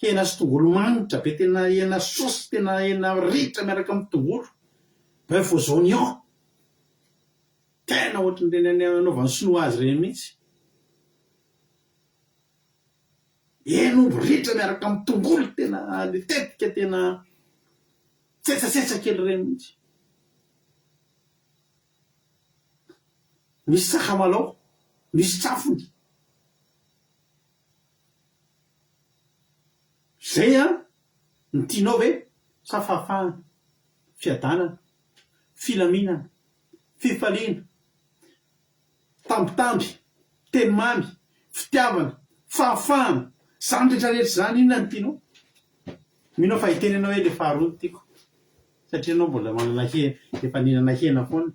Hena sy tongolo manitra be, tena hena saosy, tena hena ritra miaraka amin'ny tongolo, bœuf aux oignons, tena ohatran'ireny anaovan'ny sinoa azy ireny mihitsy. Hen'omby ritra miaraka amin'ny tongolo, tena le tetika, tena tsetsasetsa kely ireny mihitsy. Misy sakamalaho, misy tsafony. Zay ny tianao ve sa fahafahana, fiadanana, filaminana, fifaliana, tambitamby, teny mamy, fitiavana, fahafahana, zany rehetrarehetra zany? Inona ny tianao? Minao fa hitenenao hoe le faharoa no tiako, satria anao mbola manana efa ninana hena foana.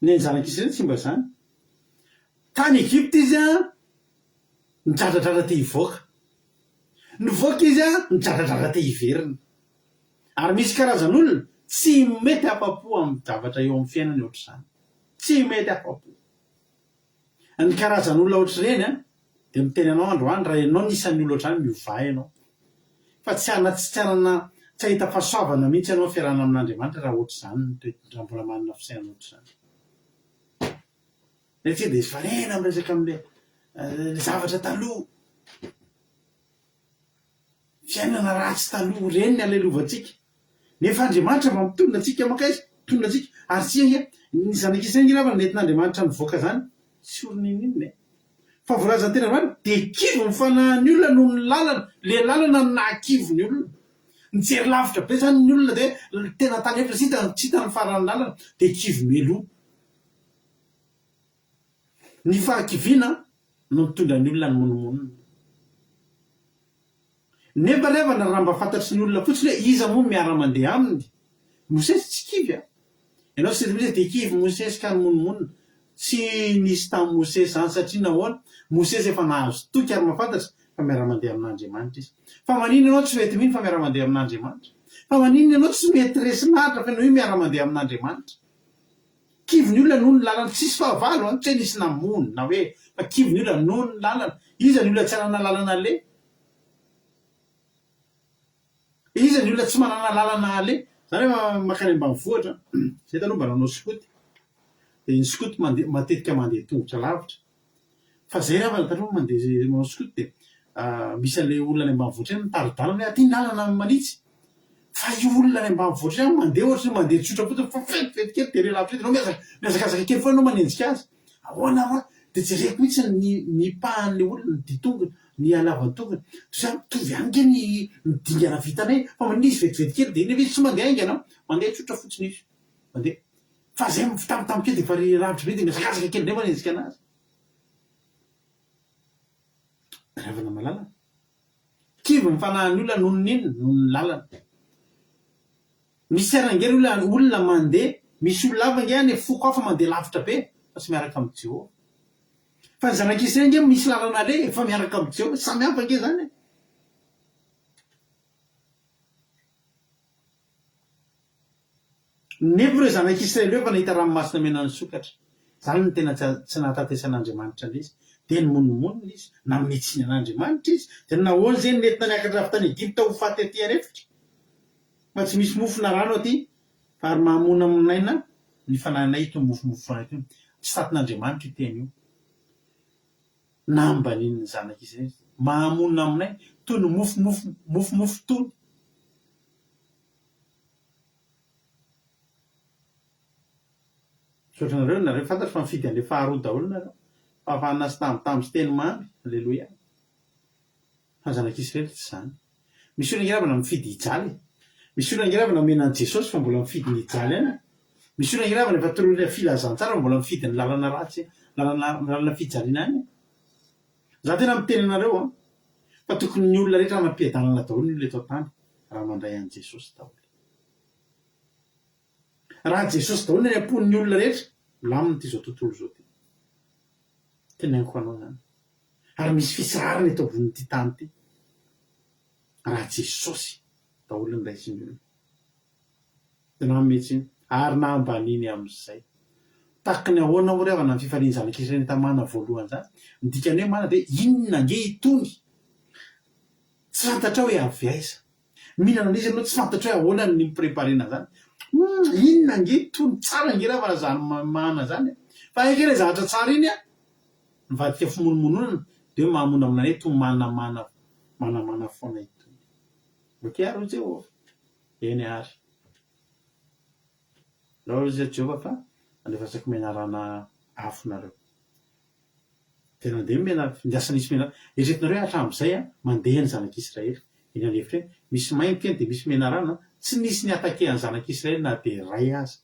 Ny zanak'Israely tsy mba zany. Tany Egypte izy nidradradrara te hivoaka, nivoaka izy nidradradrara te hiverina. Ary misy karazan'olona tsy mety afa-po amin'ny zavatra eo amin'ny fiainany ohatr'izany, tsy mety afa-po. Ny karazan'olona ohatr'ireny dia miteny anao androany, raha ianao nisan'ny olona ohatr'izany miovay ianao, fa tsy ahita fahasoavana mihitsy ianao fiarahana amin'Andriamanitra raha ohatr'izany, raha mbola manana fisainana ohatr'izany. Tsy dia farena miresaka amin'ilay zavatra taloha, fiainana ratsy taloha ireny ny alelovantsika. Nefa Andriamanitra mba mitondra antsika makaiza, mitondra antsika ary tsika ny zanak'Israely raha nentin'Andriamanitra mivoaka zany tsy oronin'inona fa voalazan'ny tena androany dia kivo ny fanahin'ny olona noho ny lalana, le lalana no nahakivo ny olona. Nijery lavitra be zany ny olona dia tena tany efitra tsy hita ny faran'ny lalana dia kivo meloa. Ny fahakiviana no mitondra ny olona ny monomonina. nefa levana raha mba fantatry ny olona fotsiny hoe iza moa miara-mandeha aminy. Mosesy tsy kivy a ianao sy hoe de kivy Mosesy ka ny monomonina tsy nisy tamin'ny Mosesy zany satria nahoana Mosesy efa nahazo toky ary mahafantatra fa miara-mandeha amin'Andriamanitra izy. Fa manino ianao tsy mety mino fa miara-mandeha amin'Andriamanitra? Fa manino ianao tsy mety resy lahatra fa hoe miara-mandeha amin'Andriamanitra? Kivy ny olona noho ny lalana tsisy fahavalo a tsy hoe nisy namony na hoe fa kivy ny olona noho ny lalana. Iza ny olona tsy anana lalana le? Iza ny olona tsy manana lalana le? Zany hoe makany ambanivohitra zay taloha mba nanao skoty de ny skoty matetika mandeha tongotra lavitra. Fa zay ravana taloha mandeha manao skoty de misy an'le olona any ambanivohitra any mitaro-dalana hoe aty ny lalana manitsy. Fa io olona any ambanivohitra any mandeha ohatry ny mandeha tsotra fotsiny fa vetivety kely de re lavitra ianao miazakazaka kely foana anao manenjika azy. Ahoana ma de jereko mihitsy ny pahan'le olona ny ditongony ny alavan'ny tongony toza mitovy ihany ke ny dingana vitanay fa manisy vetivety kely de iny izy tsy mandeha aingana mandeha tsotra fotsiny izy mandeha fa zay mitambitamby kely de fa ry lavitra be de miazakazaka kely ndray manenjika anazy. Ravana malala kivy mifanahin'ny olona noho ny inona noho ny lalana. Misy arangely olona mandeha misy olona avangany foko hafa mandeha lavitra be fa tsy miaraka amin'ny Jehova. Fa ny zanak'Israely nge misy lalana le fa miaraka amin'ny Jehova samy hafa nge zany. Nefa ireo zanak'Israely eo fa nahita ranomasina mena ny sokatra. Zany ny tena tsy nahatantesan'Andriamanitra izy. De ny monomonina izy na minitsiny an'Andriamanitra izy de nahoana zay nentina niakatra avy tany Egypta ho faty aty arefitra. Fa tsy misy mofona rano aty fa ary mahamona aminaina ny fanahinay ito mofomofo rano ity. Tsy tatin'Andriamanitra io teny io. Nambaniny ny zanak'Israely mahamona aminay toy ny mofomofo tony. Soatranareo nareo fantatry fa mifidy an'le faharoa daholo nareo fa afahana sy tambitamby sy teny mamy. Alleloia. Fa zanak'Israely tsy zany. Misy olona ngiravana mifidy hijaly. Misy olona ngiravana menan'i Jesosy fa mbola mifidy ny hijaly any. Misy olona ngiravana efa toroana filazantsara fa mbola mifidy ny lalana ratsy lalana fijaliana any. Za tena miteny anareo fa tokony ny olona rehetra anam-piadanana daholo ny olona eto an-tany raha mandray an'i Jesosy daholo. Raha Jesosy daholo ny ampon'ny olona rehetra milamina ty zao tontolo zao ty. Tenaiko anao zany. Ary misy fisarana eto ambony ty tany ty. Raha Jesosy daholo ny raisiny olona. Tena metsy ary nambaniny amin'izay. Tahaky ny ahoana ho ravana ny fifaliany zanak'Israely tamana voalohany zany. Midikany hoe mana de inona nge itony? Tsy fantatra hoe avy aiza. Mihinana an'izy ianao tsy fantatra hoe ahoana ny mipreparena zany. Inona nge itony tsara nge ravana zany mahana zany. Fa ekele zavatra tsara iny mivadika fimonomonona de hoe mahamona aminay itony manamana foana itony. Bokiaro Jehova. Eny ary. Lord Jehova fa alefatsaka menarana afo nareo. Tena de miasa nisy menarana. Eritretinareo hatramin'izay mandeha ny zanak'Israely. Eny alefitra eny misy mainty eny de misy menarana tsy nisy ny atakehan'ny zanak'Israely na de ray aza.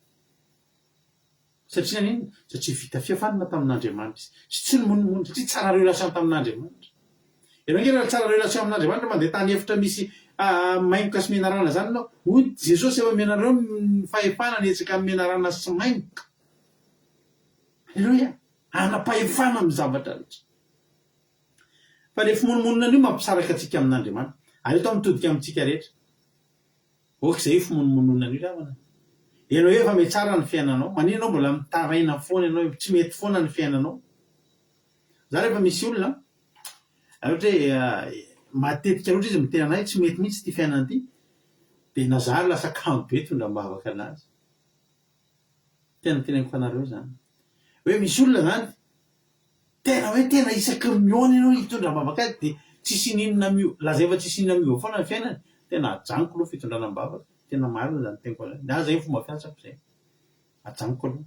Satria nini? Satria vita fiafanana tamin'Andriamanitra sy tsy ny monomonina satria tsara relation tamin'Andriamanitra. Ianao nge raha tsara relation amin'Andriamanitra mandeha tany efitra misy maimboka sy menarana zany anao. Hoy Jesosy efa menareo fahefana nietsaka amin'ny menarana sy maimboka. Alleluia. Anapahefana amin'ny zavatra rehetra. Fa le fimonomonina io mampisaraka atsika amin'Andriamanitra. Ary eto mitodika amintsika rehetra. Okizay fimonomonina io ravana. Ianao efa mety tsara ny fiainanao. Manino anao mbola mitaraina foana ianao tsy mety foana ny fiainanao. Zany efa misy olona ohatra hoe matetika loatra izy miteny anay tsy mety mihitsy ty fiainana ty de nazary lasa kamo be tondram-bavaka anazy. Tena teneniko fanareo zany. Hoe misy olona zany tena isaky miona ianao hitondram-bavaka azy de tsisy ninona mio laza efa tsisy ninona mio foana ny fiainany tena ajanoko aloha fitondranam-bavaka. Tena marina zany teniko anay. Na zay fomba fiatsako zay. Ajanoko aloha.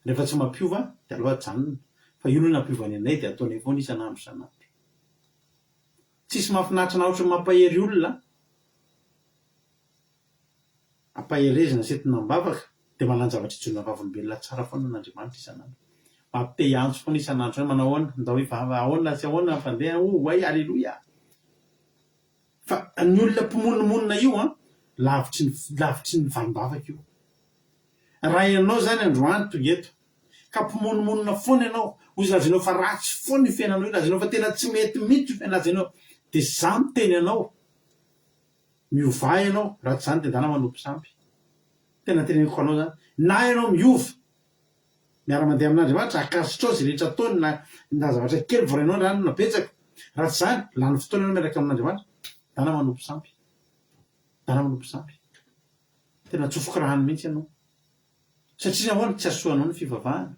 Rehefa tsy mampiova de aloha ajanona. Fa io no nampiovany anay de ataonay foana isan'andro isan'andro. Tsisy mahafinaritra na ohatry mampahery olona. Ampaherezina setonam-bavaka de manan-javatra ijona vavolombelona tsara foana n'Andriamanitra isan'andro. Mampite hiantso foana isan'andro manao ahoana ndao hoe vava ahoana sy ahoana fandeha way alleluia. fa ny olona mpimonomonina io a lavitry ny valimbavaka io raha ianao zany androany tongeto ka mpimonomonina foana ianao ozy lazainao fa ratsy foana ny fiainanao io lazainao fa tena tsy mety mihitsy fiainalazainao de zany teny anao miova ianao ratsy zany de dana manompo sampy tena teneniko anao zany na ianao miova miara-mandeha amin'andriamanitra akasitrao zay rehetra ataony na zavatra kely vorainao rano na betsaka ratsy zany lany fotoana anao miaraka amin'andriamanitra dana manompo sampy tena tsofoky rahany mihitsy ianao satria nahoana tsy asoanao ny fivavahana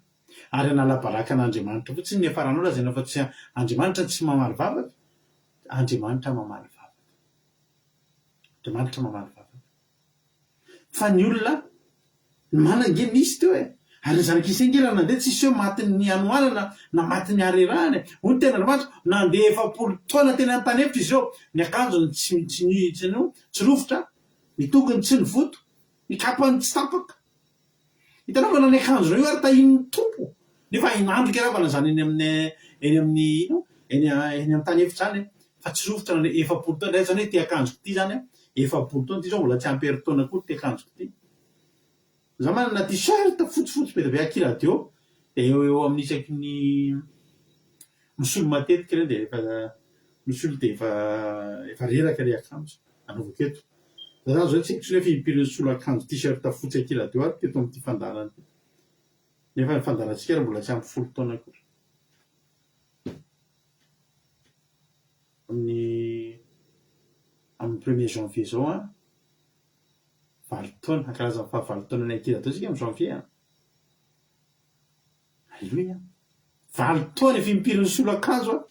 ary anala-baraka an'andriamanitra fotsiny ny afaranao lazainao fa tsy andriamanitra tsy mamaly vavaka andriamanitra mamaly vavaka fa ny olona manange misy teo ary ny zanak'isengela nandeha tsisy eo matin'ny anoanana na matin'ny arerahany ony tena andriamanitra nandeha 40 taona tena antany efitra izy eo ny akanjony tsy rofotra ny tokony tsy ny voto ny kapany tsy tapaka hitanao fa nany akanjona io ary tahin'ny tompo nefa inandrika ravana zany eny amin'ny tany efitra zany fa tsy rofotra na 40 taona zany hoe ty akanjoko ty zany 40 taona ty zao mbola tsy ampy taona koa ty akanjoko ty za manana t-shirt fotsifotsy be be akiradio de eo amin'ny isaky ny misolo matetika reny de misolo de efa reraka le akanjo anaovako eto za zany zao tsy haiko hoe fimpiriny solo akanjo t-shirt fotsy akiradio ary teto am'ty fandarana ty nefa ny fandarantsika ary mbola tsy ampy 10 taona koa amin'ny 1er janvier zao a 20 taona karazany fa 20 taona ny akiradio sika amin'ny janvier alleluia 20 taona fimpiriny solo akanjo a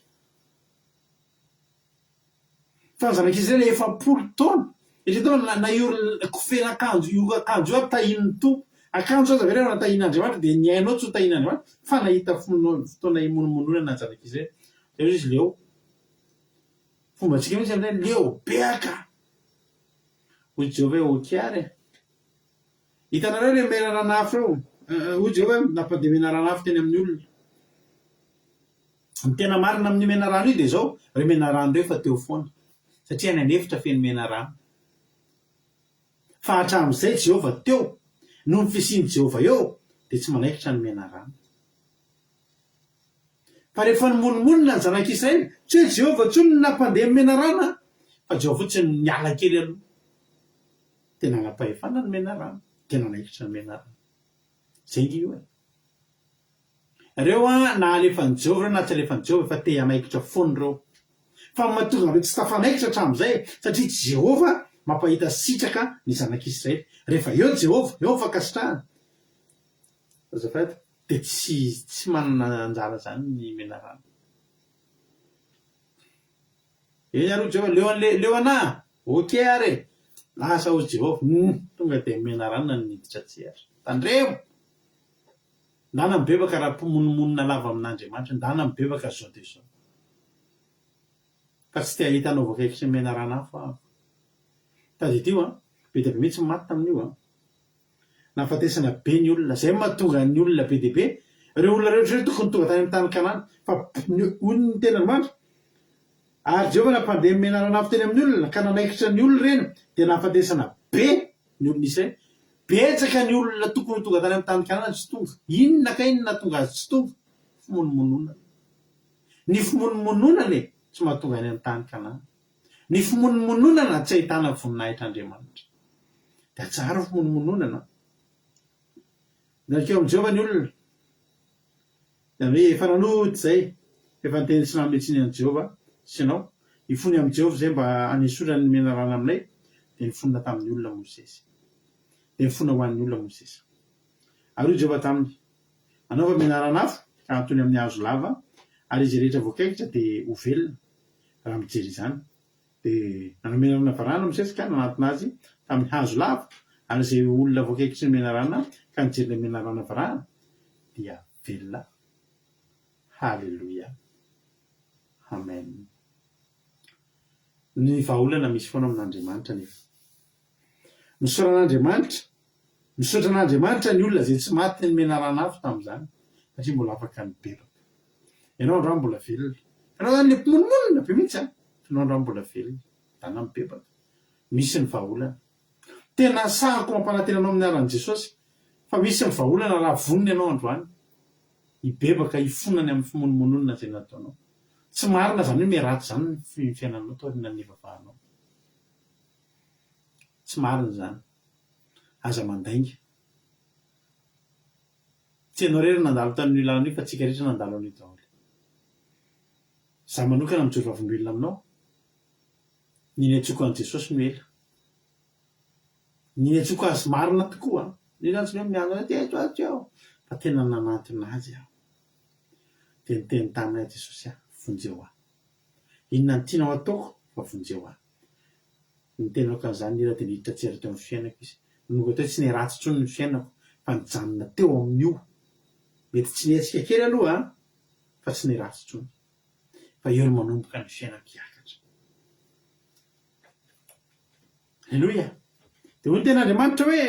fa ny zanak'izy le 40 taona etrtao na io kofena akanjo io akanjo io aby tahin'ny tompo akanjo aza vereo na tahin'andriamanitra de ny ainao tsy ho tahin'andriamanitra fa nahita fotoana imonomonona na zanak'izy zay izy leo fombatsika mihitsy aminay leo beaka hoy Jehova hoe okiary hitanareo le mena ranafo reo hoy Jehova hoe nampademena ranafo teny amin'ny olona ny tena marina amin'ny mena rano io de zao re mena rano reo fa teo foana satria ny anefitra feny mena rano fa hatramin'izay Jehova teo no ny fisiany Jehova eo de tsy manaikitra ny mena rano fa rehefa nymonomonina ny zanak'Israely tsy hoe Jehova tsy ny nampandeha mena rano fa Jehova fotsiny miala kely aloha tena anapahefana ny mena rano tena naikitra ny mena rano zay ngy io reo a na alefan'ny Jehova reo na tsy alefan'ny Jehova fa te hanaikitra foany reo fa mahatonga reo tsy tafanaikitra hatramin'izay satria Jehova mampahita sitraka ny zanak'Israely rehefa eo Jehova eo fakasitrahana azafady de tsy manana anjara zany ny mena rano aroa Jehova leo ana oke ary lasa hozy Jehova tonga de mena rano na niditra tsihatra tandremo ndana mibebaka raha mpimonomonina lava amin'Andriamanitra ndana mibebaka zao de zao fa tsy te ahita anao voakaikitry ny mena rano hafa tady tio be de be mihitsy maty tamin'io nafatesana be ny olona zay mahatonga ny olona be de be reo olona rehetra tokony tonga tany amin'ny tany Kanana fa hoy ny tena Andriamanitra ary Jehova nampandeha mena rano hafa teny amin'ny olona ka nanaikitra ny olona reny de nafatesana be ny olona Israely betsaka ny olona tokony tonga tany amin'ny tany Kanana tsy tonga inona ka inona tonga azy tsy tonga fimonomonona ny fimonomononany tsy mahatonga any amin'ny tany Kanana ny fimonomononana tsy ahitana voninahitr'Andriamanitra de tsara fimonomononana narikeo amin'i Jehova ny olona zany hoe efa nanoty zay efa niteny sy nametsiny an'i Jehova synao nifony amin'i Jehova zay mba anisora ny mena rano aminay de nifonina tamin'ny olona Mosesy de nifona ho an'ny olona Mosesy ary hoy Jehova taminy anao fa mena rano hafa ka antony amin'ny hazo lava ary izy rehetra voakaikitra de ho velona raha mijery izany de nanomena rano varana Mosesy ka nanatona azy tamin'ny hazo lava ary zay olona voakaikitry ny mena rano ka nijery ny mena rano varana dia velona halleluia amen ny vahaolana misy foana amin'Andriamanitra nefa misaotra an'Andriamanitra ny olona zay tsy maty ny mena rano hafa tamin'izany satria mbola afaka nibebaka ianao androany mbola velona ianao zany le mpimonomonina be mihitsy ianao androany mbola velona tana mibebaka misy ny vahaolana tena sahako mampanantena anao amin'ny aran'i Jesosy fa misy ny vahaolana raha vonona ianao androany hibebaka hifonany amin'ny fimonomononana zay nataonao tsy marina zany hoe meraty zany ny fiainanao taorina ny vavahanao tsy marina zany aza mandainga tsy ianao rery nandalo tamin'io lalana io fa tsika rehetra nandalo an'io daholo za manokana mijory vavolombelona aminao niny atsoko an'i Jesosy no ela niny atsoko azy marina tokoa ny zany tsy hoe miandro ty eto ato ao fa tena nanantona azy aho dia niteny taminay Jesosy aho vonjeo aho inona ny tianao ataoko fa vonjeo aho ny tenako an'izany nira dia niditra tsera teo amin'ny fiainako izy noga teo tsy niratsy tsony ny fiainako fa nijanona teo amin'io mety tsy niatsika kely aloha fa tsy niratsy tsony fa eo no manomboka ny fiainako hiakatra alleloia dia hoy ny ten'Andriamanitra hoe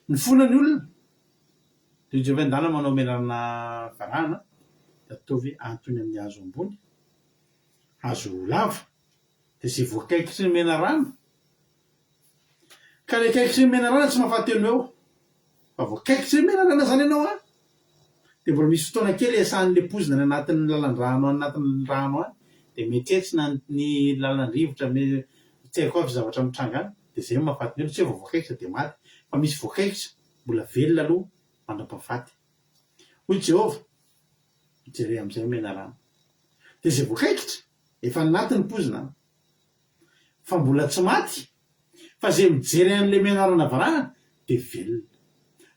ny fonany olona dia Jehovah andala manao menarana varahana dia ataovy antony amin'ny hazo ambony hazo lava dia izay voakaikitry ny menarana ka le kaikitry ny menarana tsy mahafaty eno eo fa voakaikitry ny menarana zany ianao dia mbola misy fotoana kely iasan'le pozina ny anatin'ny lalan-drano anatin'ny rano any dia metsetsina ny lalan-drivotra tsy haiko avy zavatra mitranga any dia zay mahafaty ny elo tsy hoe voakaikitra dia maty fa misy voakaikitra mbola velona aloha mandrapahafaty hoy Jehova jere amin'izay menarana dia zay voakaikitra efa anatin'ny pozina fa mbola tsy maty fa zay mijery an'le menarana varahana dia velona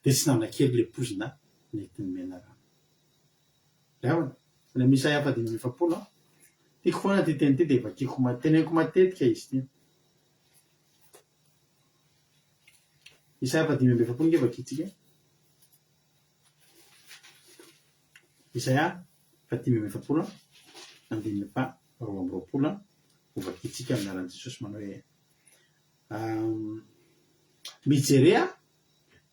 dia tsy nanakely le pozina netin'ny menarana ravana ny Isaia 7:7 tiako foana ty teny ty dia vakiako teneniko matetika izy ty Isaia 7:7 nge vakitsika Isaia 7:7 andininy fa 2:20 ho vakitsika amin'ny aran'i Jesosy manao hoe mijerea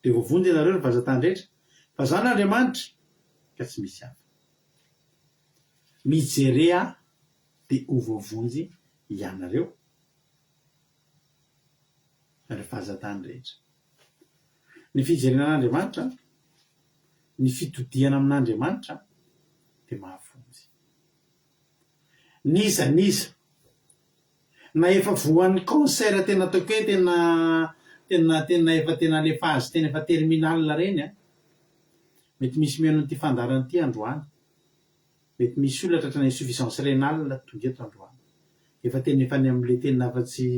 dia voavonjy ianareo ny vazantany rehetra fa zany Andriamanitra ka tsy misy hafa mijerea dia ho voavonjy ianareo ny vazantany rehetra ny fijerena an'Andriamanitra ny fitodiana amin'Andriamanitra dia mahavonjy niza na efa voan'ny cancer tena ataoko hoe tena efa tena alefa azy tena efa terminal reny mety misy meno n'ity fandarana ity androany mety misy olona tratrana insuffisance rénale tonga eto androany efa tena efa ny amin'le tena afa-tsy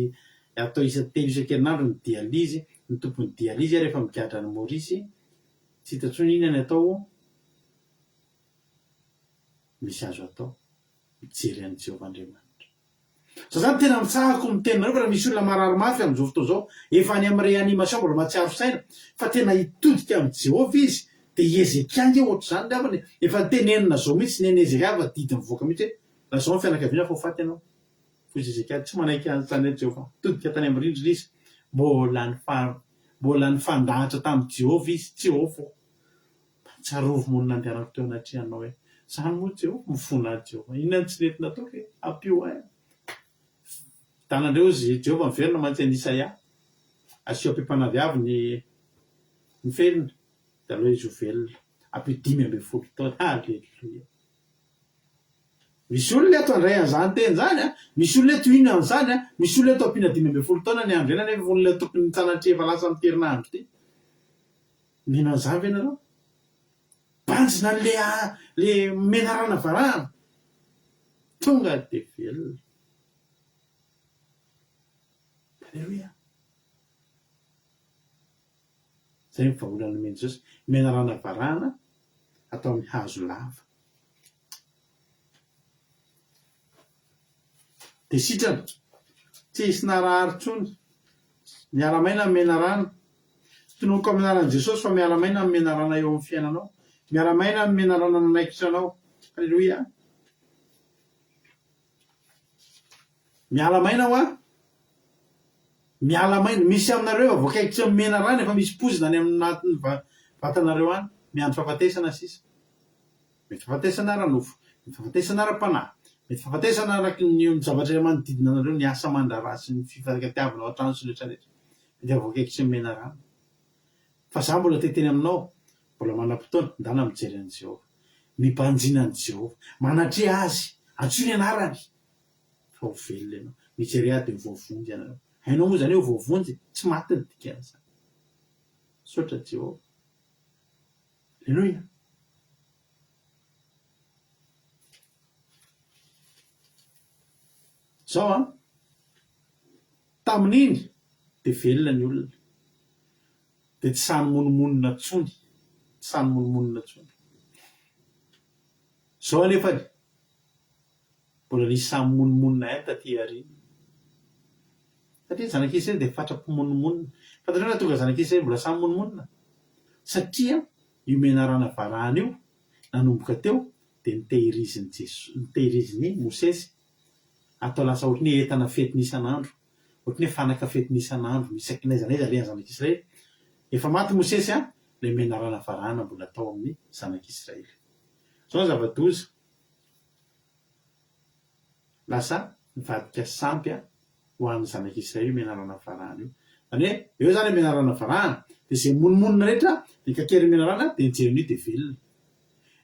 atao isa-telo isan-kerinandro ny dialyse ny tompony dialyse rehefa mikatra ny Maurice tsy hitatsony ina ny atao misy azo atao mijery an'i Jehovah Andriamanitra zany tena mitsahako mitenareo fa raha misy olona marary mafy amin'izao fotoa zao efa any amin'ny réanimation mbola mahatsiaro saina fa tena hitodika amin'ny Jehovah izy dia iezeka nge ohatr' zany lavany efa tenenina zao mihitsy neny ezeka fa didy mivoaka mihitsy hoe raha zao ny fianakaviana fa ho faty ianao fo izy ezeka tsy manaiky an'izany Jehovah todika tany amin'ny rindrina izy mbola ny fandahatra tamin'i Jehovah izy Jehovah tsarovo monina andehanako teo anatrihanao hoe zany moa Jehovah mifona Jehovah inona ny tsy nentina ataoko hoe ampio ahy tanandreo zy Jehovah miverina mantsy ny Isaia asio ampim-panaviavy ny felona dia aloha izy ho velona ampio 5 taona alleluia misy olona eto andray an'izany teny zany misy olona eto ino an'izany misy olona eto ampiana 5 taona ny andrena nefa olona tokony tsanatria efa lasa amin'ny terinandro ty mino an'izany ve nareo banjina le menarana varahana tonga dia velona alleluia zay ny vahaolana meny Jesosy menarana varahana atao amin'ny hazo lava dia sitrana tsy hisy narahary tsony miaramaina amin'ny menarana tononoko amin'ny anaran'i Jesosy fa miaramaina amin'ny menarana eo amin'ny fiainanao miaramaina amin'ny menarana nanaikitranao alleluia mialamaina ho mialamaina misy aminareo voakaikitra amin'ny menarana efa misy pozina any amin'natin'ny vatanareo any miandro fahafatesana sisa mety fahafatesana ara-nofo mety fahafatesana ara-panahy mety fahafatesana araky ny zavatra manodidina anareo ny asa mandrara sy ny fifankatiavana ao an-trano sy rehetrarehetra mety avoakaiky tsy mena rano fa za mbola teteny aminao mbola manam-potoana ndana mijery an' Jehova mipanjina an' Jehova manatrea azy antsoiny anarany fa ho velona ianao mijery ahy dia voavonjy ianareo hainao moa zany hoe voavonjy tsy maty ny dikana zany sotra Jehova alleloia zao tamin'iny dia velona ny olona dia tsy sany monomonina tsony tsy sany monomonina tsony zao anefany mbola nisy samy monomonina ay taty arina satria zanak'Israely dia fatrapo-monomonina fantatrao na tonga zanak'Israely mbola samy monomonina satria io menarana varahana io nanomboka teo dia nitehiriziny Mosesy atao lasa ohatry ny entana fetiny isan'andro ohatry ny fanaka fetiny isan'andro isaky n'aiza n'aiza le zanak'Israely efa maty Mosesy le menarana varahana mbola atao amin'ny zanak'Israely zao zava-doza lasa nivadika sampy ho an'ny zanak'Israely menarana varahana io zany hoe eo zany menarana varahana dia zay monomonina rehetra dia kakery menarana dia nijeren'io dia velona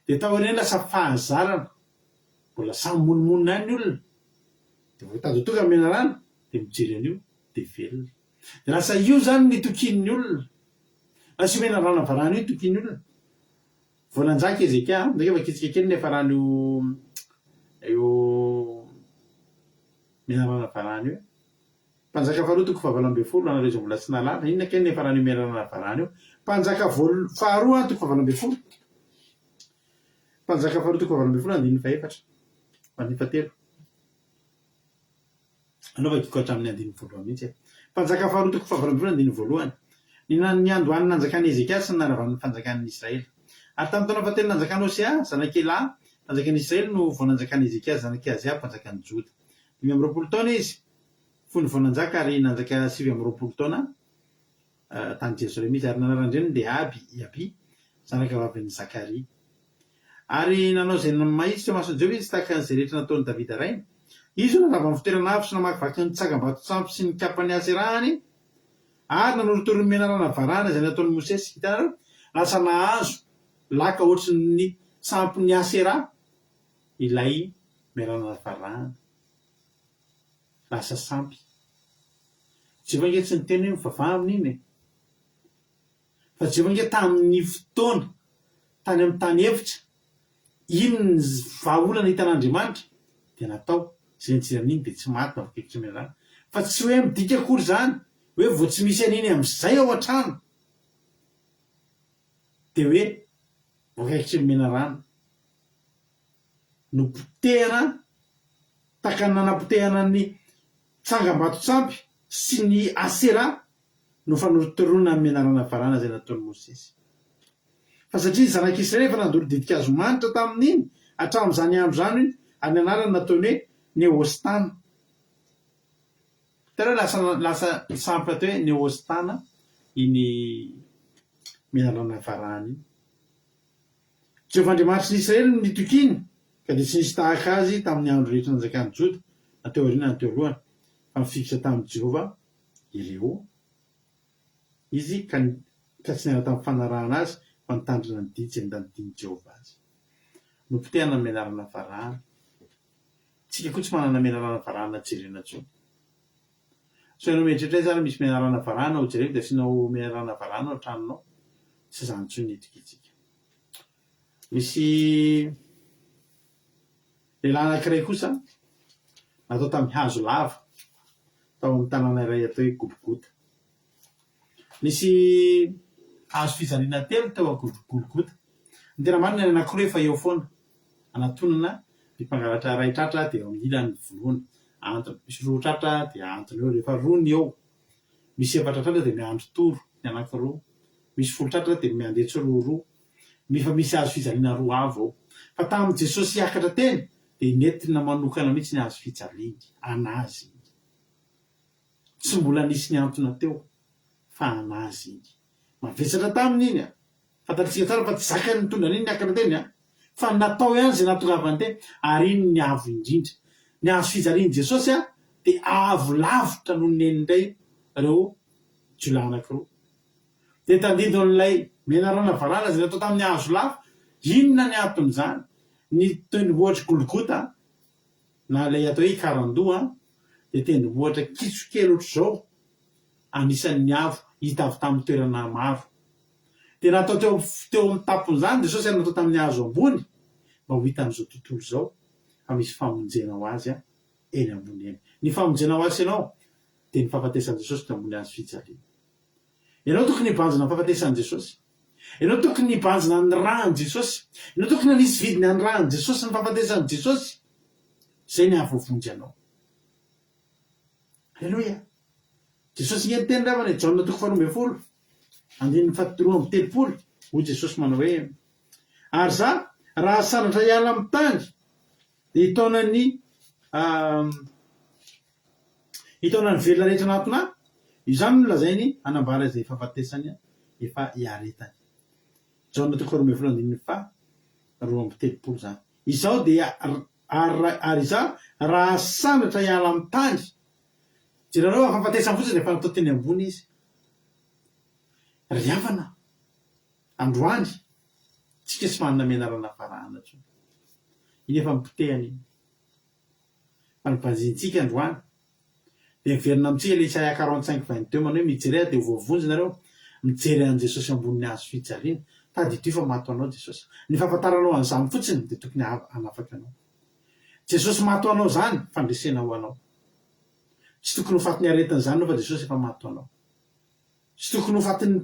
dia tao ireny lasa fahazarana mbola samy monomonina any ny olona dia voatady ho tonga menarana dia mijery an'io dia velona dia lasa io zany nitokin'ny olona lasa io menarana varahana io tokin'ny olona voalanjaka Ezekia ndreka efa kitsika kely nefa rano io menarana varahana io mpanjaka faharoa toko fahavalo-ambin'ny folo anareo izay mbola tsy nalala inona kely nefa rano io menarana varahana io mpanjaka faharoa toko fahavalo-ambin'ny folo mpanjaka faharoa toko fahavalo-ambin'ny folo andininy faefatra andininy fatelo anaovakiko hatramin'ny andininy voalohany mihitsy mpanjaka faharoa toko fahavalo-ambin'ny folo andininy voalohany ny androany nanjakan'ny Ezekia sy naravan'ny fanjakan'ny Israely ary tamin'ny taona fahatelo nanjakan'ny Hosea zanak'Ela mpanjakan'ny Israely no vao nanjakan'ny Ezekia zanak'i Azia mpanjakan'ny Joda 5 taona izy fony vao nanjaka ary nanjaka 7 taona tany Jerosalema izy ary nanarandreny dia Iaby zanaka vavin'ny Zakaria ary nanao zay mahitsy teo mason'i Jehova izy tahaka n'izay rehetra nataon'i Davida rainy izy io narava fitoerana avy sy namakivaky ny tsagam-bato sampy sy ny kapany Aserahany ary nanorotoro ny menarana varahana izay nataon'i Mosesy hitanareo lasa nahazo laka ohatry ny sampy ny Asera ilay menarana varahana lasa sampy Jehova nge tsy niteny hoe mivavaha amin'iny fa Jehova nge tamin'ny fotoana tany amin'ny tany hevitra iny ny vahaolana hitan'Andriamanitra dia natao zay nijeran'iny dia tsy maty mavakaiky tsy menarana fa tsy hoe midika akory zany hoe vo tsy misy an'iny amin'izay ao an-trano dia hoe voakaiky tsy menarana no potehana taka ny nanapotehana ny tsangam-bato sampy sy ny Asera no fanorotoroana ny menarana varahana zay nataon'i Mosesy fa satria zanak'Israely efa nandoro didika azo manitra tamin'iny hatramin'izany andro zany ary ny anarany nataony hoe Nehushtan hitanareo lasa sampy atao hoe Nehushtan iny menarana varahana iny Jehova Andriamanitry ny Israely no nitokiny ka dia tsy nisy tahaka azy tamin'ny andro rehetra nanjakan'ny Joda nateo aoriana nateo alohany fa mifikitra tamin'i Jehova ireo izy ka tsy niara tamin'ny fanarahana azy fa nitandrina ny didy izay nitandidiny Jehova azy no potehana ny menarana varahana tsika koa tsy manana menarana varahana jerena tsony so ianao mieritreritra zany misy menarana varahana ho jerena dia asianao menarana varahana ao an-tranonao tsy zany tsony nitokitsika misy lehilahy anankiray kosa natao tamin'ny hazo lava tao amin'ny tanàna iray atao hoe Golgota nisy hazo fijaliana telo tao Golgota ny tena marina ny anankiroa efa eo foana anatonana ny mpangalatra ray tratra dia eo amin'ny ilany volohany antony misy roa tratra dia antony eo rehefa roa ny eo misy 4 tratra dia miandro toro ny anankiroa misy 10 tratra dia miandetsy roa nefa misy hazo fijaliana roa avo ao fa tamin'i Jesosy hiakatra teny dia nentina manokana mihitsy ny hazo fijaliana anazy tsy mbola nisy ny antona teo fa anazy iny mavesatra tamin'iny fantatritsika tsara fa tsy zakany nitondra an'iny niakatra teny fa natao ihany zay natongavany tena ary iny ny avo indrindra ny azo fijaliany Jesosy a dia avo lavitra noho ny endray reo jolahy anankiroa dia tandido n'ilay menarana varana zay natao tamin'ny azo lavo inona ny aton'izany ny tendrombohitra Golgota na ilay atao hoe karandoa dia tendrombohitra kitsokely ohatr'izao anisan'ny avo hita avy tamin'ny toerana maro dia natao teo amin'ny tapon'izany Jesosy ary natao tamin'ny hazo ambony mba ho hitan'izao tontolo izao fa misy famonjena ho azy eny ambony eny ny famonjena ho azy ianao dia ny fahafatesan'i Jesosy teo ambony hazo fijaliana ianao tokony hibanjina ny fahafatesan'i Jesosy ianao tokony hibanjina ny ràny Jesosy ianao tokony hanisy vidiny any ràny Jesosy ny fahafatesan'i Jesosy zay ny ahavovonjy anao alleloia Jesosy ny teny ravana Jaona 4:20 andininy 4:30 hoy Jesosy manao hoe ary za raha sanatra hiala amin'ny tany dia hitaonany velona rehetra anatona izany no lazainy anambara izay fahafatesany efa hiaretany Jaona 4:20 andininy 4:30 zany izao dia ary za raha sanatra hiala amin'ny tany jerareo fahafatesany fotsiny dia efa natao teny ambony izy riavana androany tsika sy manana menarana varahana tso iny efa mipotehany iny fa nybanjintsika androany dia miverina amintsika le Isaia 45:22 manao hoe mijery dia voavonjy nareo mijery an' Jesosy amboniny hazo fijaliana tadito fa mato anao Jesosy ny fahafantaranao an'izany fotsiny dia tokony hanafaka anao Jesosy mato anao zany fandresena ho anao tsy tokony ho fatiny aretin'izany anao fa Jesosy efa mato anao tsy tokony ho fatiny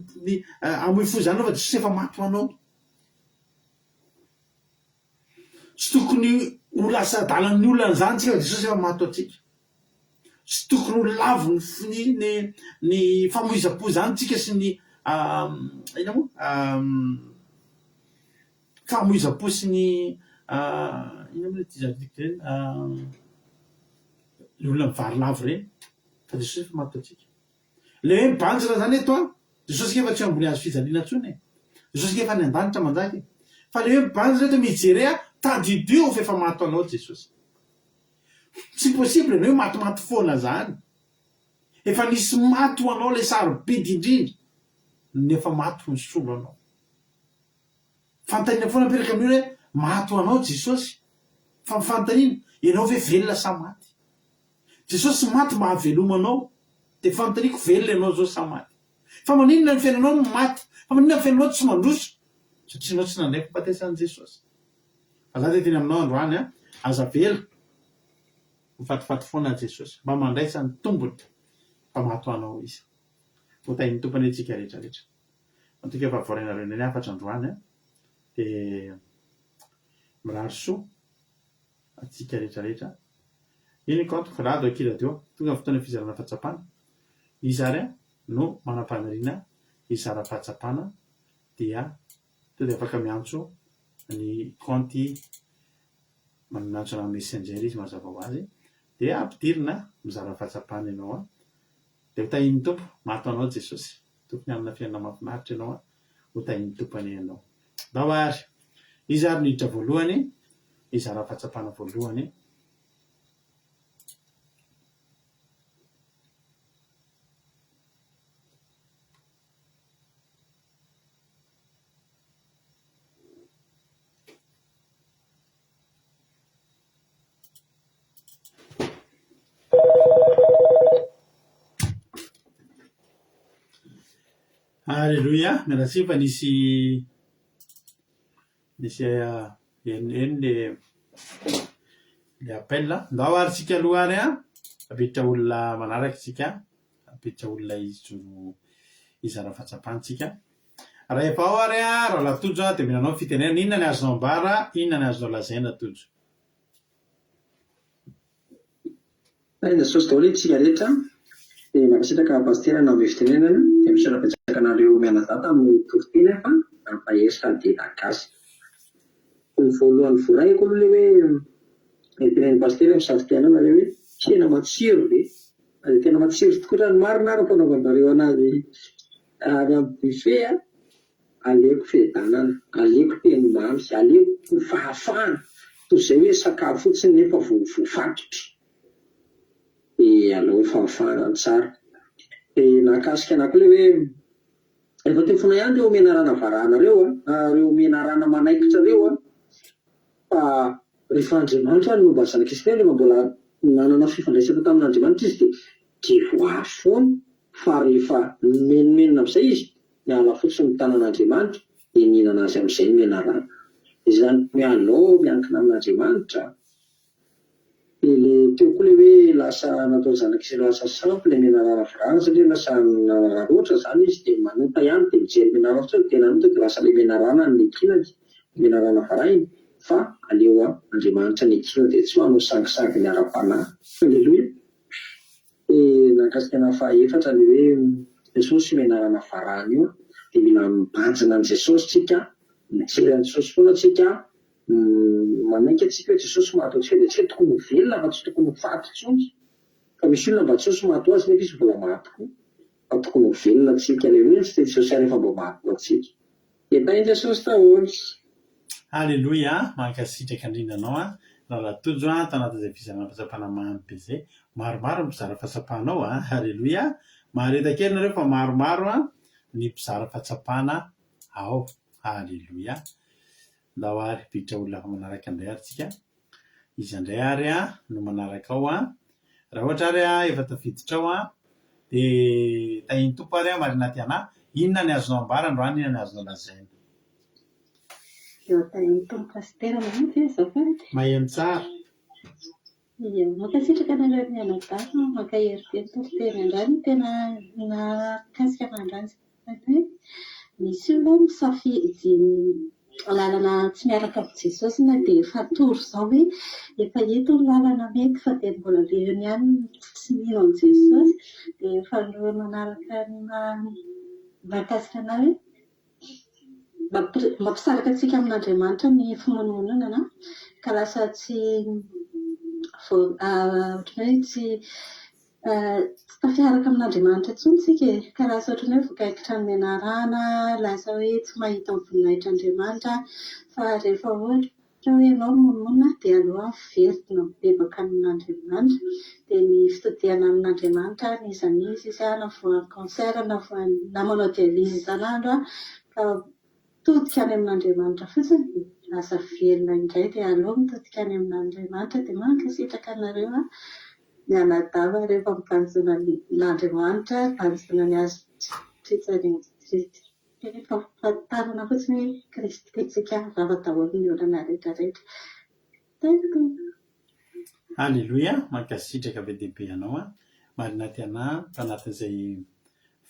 amoy fo zany anao fa Jesosy efa mato anao tsy tokony ho lasa dalan'ny olona zany tsika fa Jesosy efa mato atsika tsy tokony ho lavo ny famoiza-po zany tsika sy ny ina moa famoiza-po sy ny ina moa ty zaviko reny ny olona mivary lavo reny fa Jesosy efa mato atsika le hoe mibanjina zany eto a Jesosy efa tsy ambony hazo fijaliana tsony Jesosy efa ny an-danitra manjaky fa le hoe mibanjina eto mijery tadidio fa efa mato anao Jesosy tsy possible ny hoe matomato foana zany efa nisy mato anao le sarobidy indrindra nefa mato ny solo anao fantanina foana mperaka amin'io hoe mato anao Jesosy fa mifantanina ianao ve velona sa maty Jesosy maty mba havelomanao dia fantaniko velona ianao zao sa maty fa maninona ny fiainanao no maty fa maninona ny fiainanao tsy mandroso satria anao tsy nandray fahafatesan'i Jesosy fa za dia teny aminao androany aza vela mifatifaty foana Jesosy mba mandraisany tombony mba mato anao izy votain'ny tompany antsika rehetrarehetra antoka efa voarainareo ny afatra androany dia mirary soa atsika rehetrarehetra iny kontoko rado akiradio tonga fotoana fizarana fahatsapana izary no manam-paniriana izara-pahatsapana dia to dia afaka miantso ny konty manantso na messenger izy mazava ho azy dia ampidirina mizara fahatsapana ianao dia hotahin'ny tompo mato anao Jesosy tokony amina fiainana mahafinaritra ianao hotahin'ny tompany ianao dawary izy ary niditra voalohany izara fahatsapana voalohany Alleluia, merci fa nisy le appel ndao ary tsika aloha ary apiditra olona manaraka tsika apiditra olona izoro izara fahatsapantsika rehefa ao ary raha latojo dia minanao fitenena inona ny azonao ambara inona ny azonao lazaina tojo Jesosy daholo itsika rehetra dia mankasitraka pastera na amin'ny fitenenana dia misarapetsaka anareo mianazata amin'ny torotena fa nampaheritra dia nagasy ny voalohany voaraiko aloha le hoe tenen'ny pastera misafitiana nareo hoe tena matsiro ve dia tena matsiro tokoa raha ny marina ary fanaovanareo anazy any amin'ny buffet aleoko fiadanana, aleoko teny mamy, aleoko fahafahana toy izay hoe sakafo fotsiny nefa voafatotra. Dia aleo fahafahana tsara. Dia nakasika anako ilay hoe efa tefona ihany reo omena rana varahana reo reo omena rana manaikitra reo fa rehefa Andriamanitra no mba zanaka Kristy rehefa mbola nanana fifandraisana tamin'Andriamanitra izy dia voafy foana, fa rehefa menomenona amin'izay izy miala fotsiny ny tanan'Andriamanitra dia nihinana azy amin'izay mena rana. Izany hoe aleo miankina amin'Andriamanitra. Dia ilay teo koa ilay hoe lasa natao zanaka Kristy lasa sampy ilay mena rana varahana satria lasa nanaroatra izany izy dia manota ihany dia mijery mena rana fotsiny dia nanota dia lasa ilay mena rana ny kinany, mena rana varahiny. Fa aleo Andriamanitra ny kino dia tsy manao sangisangy miara-panahy. Alleloia. Dia nakasikana fahaefatra ny hoe Jesosy mena rana varahana io dia mila mibanjina an' Jesosy tsika, mijery an' Jesosy foana tsika, manaiky antsika hoe Jesosy mahatao antsika dia tsy hoe tokony ho velona fa tsy tokony ho faty intsony. Fa misy olona mba Jesosy mahatao azy nefa izy mbola maty koa. Fa tokony ho velona antsika. Alleloia. Tsy dia Jesosy rehefa mbo maty antsika. Etain Jesosy tahory. Halleloia, mankasitraka indrindra anao Lalatojo tanatin'izay fizarana fahatsapana mamy be izay. Maromaro ny mpizara fahatsapanao halleloia. Mareta kely nareo fa maromaro ny mpizara fahatsapana ao. Halleloia. Ndao ary piditra olona manaraka indray ary tsika. Izy indray ary no manaraka ao raha ohatra ary efa tafiditra ao dia tahiny tompo ary marina ty anahy. Inona ny azonao ambara androany, inona ny azonao lazaina? Eo tahiny tompo pastera mahitsy azafady. Maheno tsara. Ia, mankasitraka anareo mianadahy maka hery teny andrany tena nakasika an'andrany. Misy olona misafidy lalana tsy miaraka amin'ny Jesosy na dia efa tory izao hoe efa eto ny lalana mety fa dia mbola leony ihany tsy mino an' Jesosy dia efa aleo manaraka mahakasika anay hoe mampisaraka antsika amin'Andriamanitra ny fimonomonana ka lasa tsy ohatran'ny hoe tsy tafiaraka amin'Andriamanitra intsony isika ka lasa ohatran'ny hoe voakaikitra ny mena rana, lasa hoe tsy mahita ny voninahitran'Andriamanitra. Fa rehefa ohatra hoe ianao monona dia aleo very mibebaka amin'Andriamanitra dia ny fitodiana amin'Andriamanitra n'iza n'iza izy na voa kansera na manao dialyse isan'andro ka mitodika any amin'Andriamanitra fotsiny lasa velona indray dia aleo mitodika any amin'Andriamanitra dia mankasitraka anareo mianadahy rehefa mibanjina n'Andriamanitra, mibanjina ny azo rehefa fahatarana fotsiny hoe Kristy tsika rava daholo ny olana rehetrarehetra. Halleloia, mankasitraka be dia be ianao marina ty anahy tanatin'izay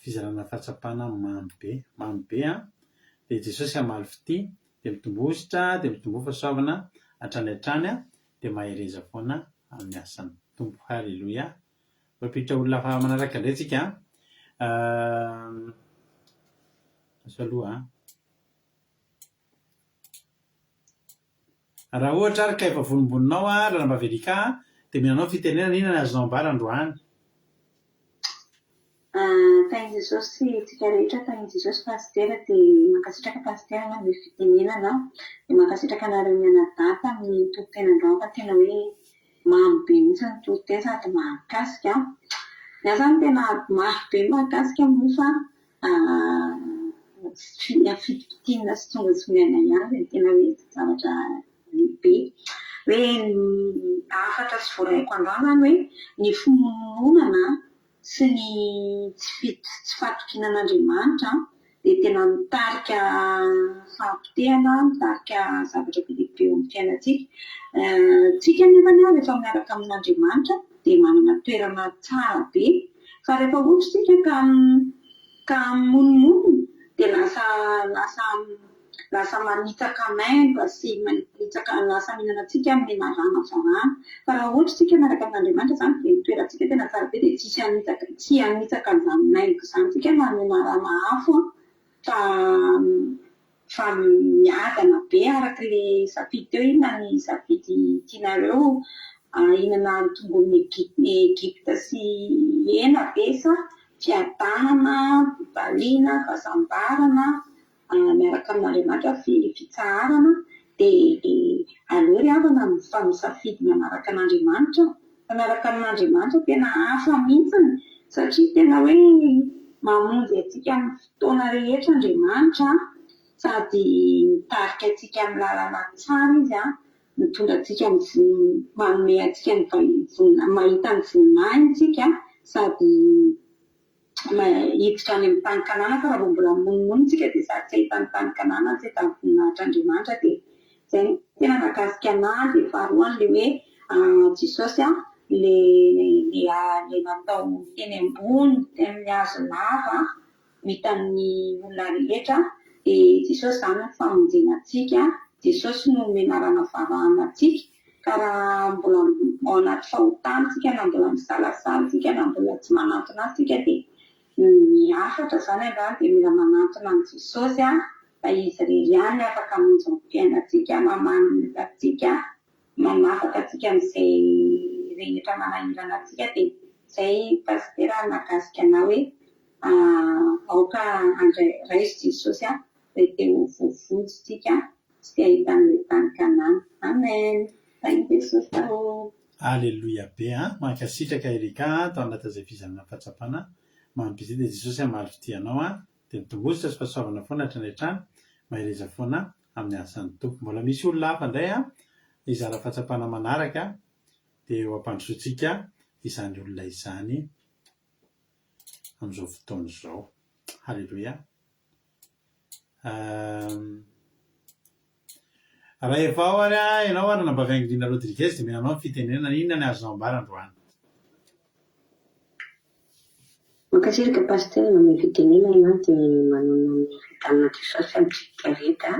fizarana fahatsapana mamy be dia Jesosy hamaly fity dia mitombositra dia mitombo fahasoavana hatrany hatrany dia mahereza foana amin'ny asan'ny tompo. Halleloia. Mampiditra olona fa manaraka indray tsika aso aloha raha ohatra ary ka efa vonimboninao raha mavelika dia mihinanao fitenenana inona ny azonao ambara androany? Tain'i Jesosy tsika rehetra tain'i Jesosy pastera dia mankasitraka pastera na ny fitenenana dia mankasitraka anareo mianadahy tamin'ny toriteny androany fa tena hoe mamy be mihitsy ny toriteny sady mahakasika. Ny azany tena maro be mahakasika moa fa fititinana sy tonga tsy miaina ihany dia tena hoe zavatra lehibe hoe afatra sy voaraiko androany hoe ny fimonomonana sy ny tsy fatokinan'Andriamanitra dia tena mitarika fampitehana, mitarika zavatra be lehibe eo amin'ny fiainantsika. Tsika nefa rehefa miaraka amin'Andriamanitra dia manana toerana tsara be fa rehefa ohatra tsika ka monomonona dia lasa manitsaka maimba sy lasa mihinana tsika mena rana varahana. Fa raha ohatra tsika miaraka amin'Andriamanitra izany dia ny toerantsika tena tsara be dia tsy hanitsaka izany maimbo izany tsika na mena rana afo fa miadana be araka ilay safidy teo inona ny safidy tianareo hihinana tongolon'ny Egypta sy hena ve sa fiadanana, fibaliana, fahasambarana miaraka amin'Andriamanitra fitsaharana dia aleo ry havana misafidy manaraka an'Andriamanitra fa miaraka amin'Andriamanitra tena hafa mihitsiny satria tena hoe mamonjy antsika amin'ny fotoana rehetra Andriamanitra sady mitarika antsika amin'ny lalana tsara izy mitondra antsika manome antsika mahita ny voninahiny isika sady hiditra any amin'ny tany kanana fa raha mbola monimony isika dia sady tsy ahita ny tany kanana tsy ahita ny voninahitr'Andriamanitra dia izay tena nakasika anahy dia faharoany ilay hoe Jesosy le natao teny ambony teny amin'ny hazo lava hitan'ny olona rehetra dia Jesosy izany no famonjena antsika Jesosy no menarana varahana antsika ka raha mbola ao anaty fahotana isika na mbola misalasala isika na mbola tsy manantona isika dia miafatra izany angamba dia mila manantona an' Jesosy fa izy irery ihany afaka hamonjy ny fiainantsika mamany antsika manafaka antsika amin'izay rehetra manahirana antsika dia izay pastera nakasika anao hoe aoka raisy Jesosy dia teo vovojotsika tsy te ahitan'ilay tany kanana. Amen. Thank Jesosy daholo. Alleluia be mankasitraka Erika tao anatin'izay fizarana fahatsapana mampizay dia Jesosy hamaly fitianao dia mitombozotra sy fahasoavana foana hatrany mahereza foana amin'ny asan'ny tompo. Mbola misy olona hafa indray izara fahatsapana manaraka dia eo ampandrosoantsika izany olona izany amin'izao fotoana izao. Halleluia. Raha efa ao ary ianao ary nambavaingilina Rodriguez dia menanao ny fitenenana inona ny azonao ambara androany? Mankasiraka pastera amin'ny fitenenana dia manana ny fitanana Jesosy amintsika rehetra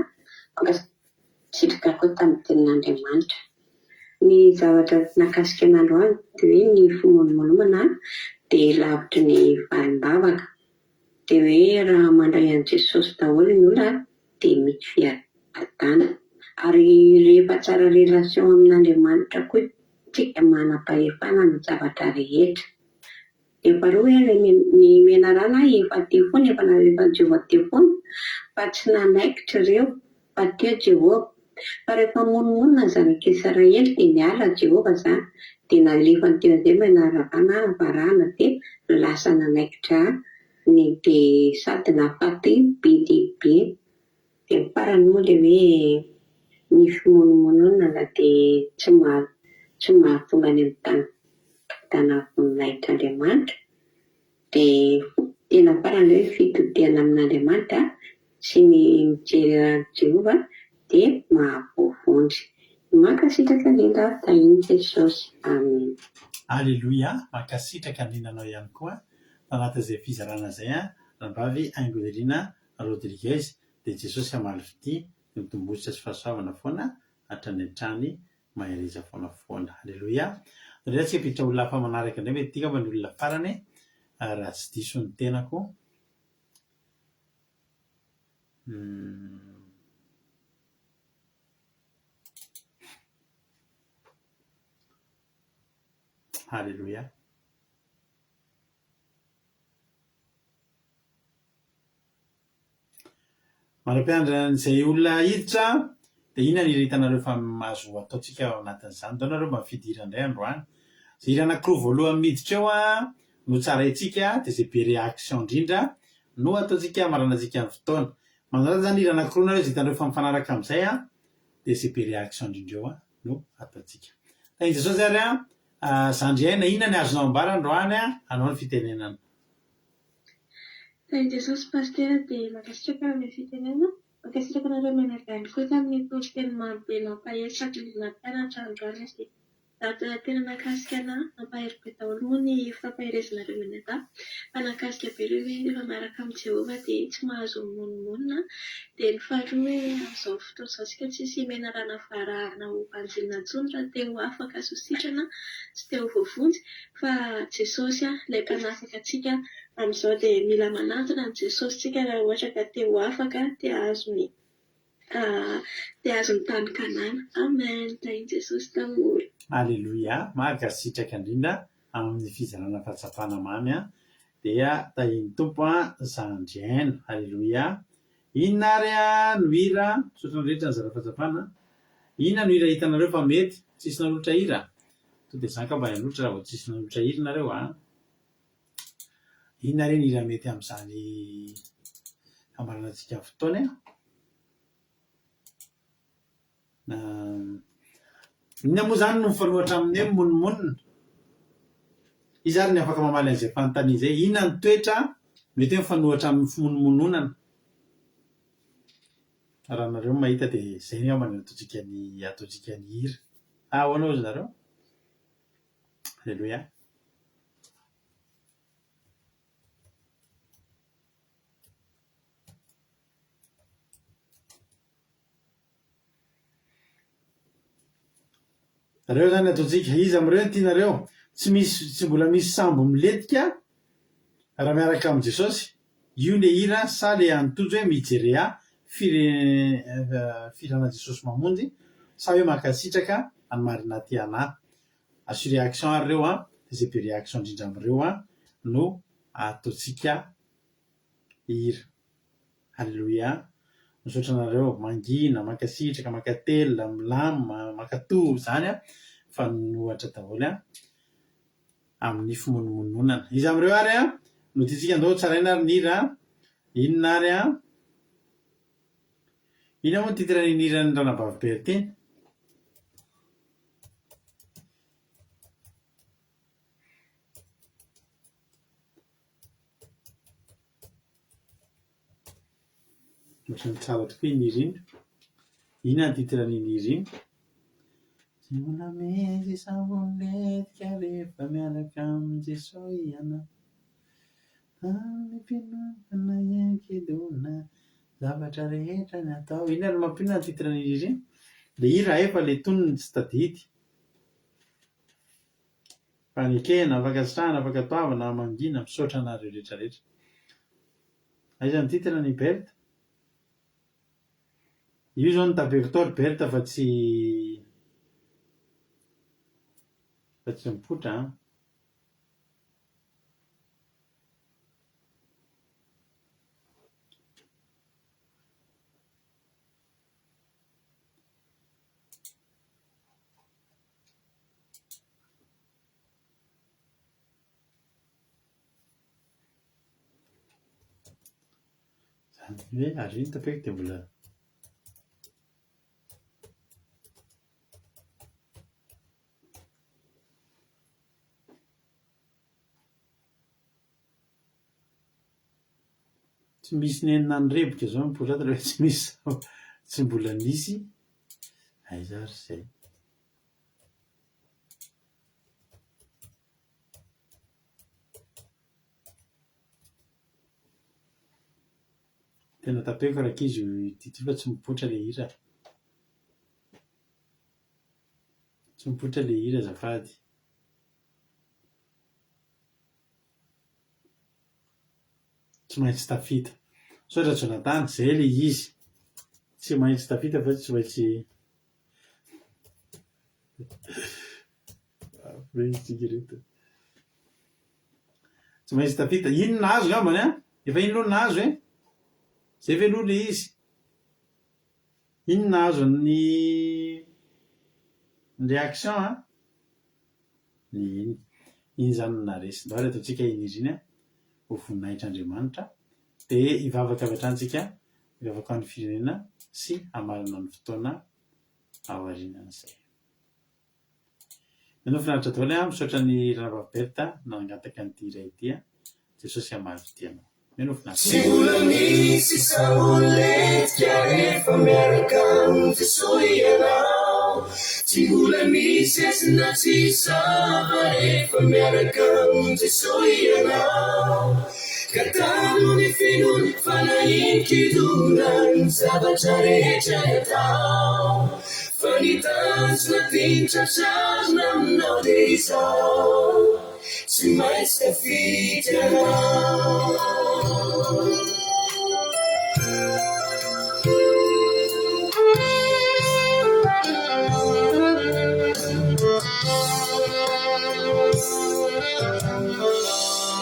mankasiraka koa tamin'ny tenin'Andriamanitra. Ny zavatra nakasika an'androany dia hoe ny fimonomonomana dia lavitry ny valim-bavaka dia hoe raha mandray an'i Jesosy daholo ny olona dia mety fiadatana ary rehefa tsara relation amin'Andriamanitra koa tsika manam-pahefana ny zavatra rehetra. Dia faharoa hoe ny menarana efa teo foana efa narehefa Jehovah teo foana fa tsy nanaikitra ireo fa teo Jehovah fa rehefa monomonina ny zanak'Israely dia niala Jehovah izany dia nalefany teo amin'izay menaravana varahana dia lasa nanaikitra ny dia sady nahafaty be dia be dia farany moa dia hoe ny fimonomonina dia tsy mahatonga any amin'ny tana voninahitran'Andriamanitra dia tena farany hoe fitodiana amin'Andriamanitra sy ny mijery Jehovah dia mahavovondry. Mankasitraka indrindra tahiny Jesosy. Amen. Alleluia. Mankasitraka indrindranao ihany koa anatin'izay fizarana izay rambavy Angelina Rodriguez dia Jesosy hamaly fity dia mitombozotra sy fahasoavana foana hatrany hatrany mahereza foana foana. Alleluia. Indray tsy apiditra olona hafa manaraka indray mety tika mba ny olona farany raha tsy diso ny tenako. Halleluia. Manam-piandran'izay olona hiditra dia inona ny iritanareo fa mahazo ataontsika ao anatin'izany? Dao nareo mba fidirana indray androany. Izay hira anankiroa voalohany miditra eo no tsaraintsika dia izay be réaction indrindra no ataontsika maranantsika ny fotoana. Manaraka izany hira anankiroa nareo izay hitanareo fa mifanaraka amin'izay dia izay be réaction indrindra eo no ataontsika. Thank Jesosy ary Zandriaina, inona ny azonao ambara androany anao ny fitenenana? Thank Jesosy pastera dia mankasitraka amin'ny fitenenana mankasitraka anareo menagany koa tamin'ny toro-teny marobe nampahery nampianatra androany sy tena nakasika nampahery be daholo moa ny fampaherezanareo menada fa nakasika be ireo hoe rehefa miaraka amin'ny Jehovah dia tsy mahazo monomonina dia ny faharoa hoe amin'izao fotoana izao isika tsisy menarana varahana ho banjilina intsony raha teo afaka sositrana sy teo voavonjy fa Jesosy ilay mpanafaka antsika amin'izao dia mila manantona ny Jesosy tsika raha ohatra ka teo afaka dia azony tany kanana. Amen. Tahiny Jesosy daholo. Alleluia. Mankasitraka indrindra amin'ny fizarana fahatsapana mamy dia tahiny tompo Zandriaina. Alleluia. inona ary a no hira misaotra ny rehetra ny zara-pahatsapana inona no hira hitanareo fa mety tsisy nanolotra hira to dia zaka mba hianotra raha vao tsisy nanolotra hira nareo a inona reny hira mety amin'izany ambaranantsika fotoana inona moa zany no mifanohatra amin'ny hoe monomonina izy ary ny afaka mamaly an'izay fanontania izay inona ny toetra mety hoe mifanohatra amin'ny fimonomononana raha nareo mahita dia izay ny ambany ataontsika ny hira ahoana ozy nareo alleloia reo zany ataontsika izy am'ireo ny tianareo tsy mbola misy sambo miletika raha miaraka amin'i Jesosy io le hira sa le anotojo hoe mijerea firana Jesosy mamonjy sa hoe makasitraka any marina ty anahy asy réaction ary reo a izay be réaction indrindra am'ireo a no ataontsika hira alleloia misaotra anareo mangina makasitraka makatelina milama makatò zany a fa nohatra daholo a amin'ny fimonomononana izy am'ireo ary a no tiantsika andao tsaraina ary ny hira inona ary a inona moa titrany hira ny ranabavy teny ohatrany tsara tokoa iny hira iny inona ny titrany hira iny tsy mbola misy sambonletika rehefa miaraka amin'i Jesosy ianao amim-pinokana enkedona zavatra rehetra ny atao inona no mampinona ny titrany hira iny le hira efa le tonony tsy tadidy fanekena afaka sitrahana afaka toavana mangina misaotra anareo rehetrarehetra aiza ny titrany Berta io zao ny tapeko tao ry Berta fa tsy mipotra zany hoe ary iny tapeko dia mbola tsy misy nenina ny rebika zao mipotra hoe tsy misy tsy mbola nisy aiza ary izay tena tapeko raka izy ity fa tsy mipotra le hira tsy mipotra le hira azafady tsy maintsy tafita saotra Jonathan zay le izy tsy maintsy tafita fa tsy maintsy tsy maintsy tafita ino nahazo ngambany a efa ino loha nahazo e zay ve aloha le izy ino nahazo ny réaction a ny iny zany naresy ndao ary ataontsika iny izy iny a ho voninahitran'Andriamanitra dia hivavaka avy hatrany hivavaka amin'ny firenena sy hamarana ny fotoana aorianan'izay no finaritra daholo a misaotra ny ranabavy Berta nangataka nyity hira ity a Jesosy hamaly fidianao meno finaritra tsy mbola misy sambonletika rehefa miaraka amin'ny Jesosy ianao tsy mbola misy asina tsy sava rehefa miaraka amin'ny Jesosy ianao ka tanony finony fanahikidona ny zavatra rehetra atao fa ny tanjona dintratrarina aminao dia izao tsy maintsy tafity anao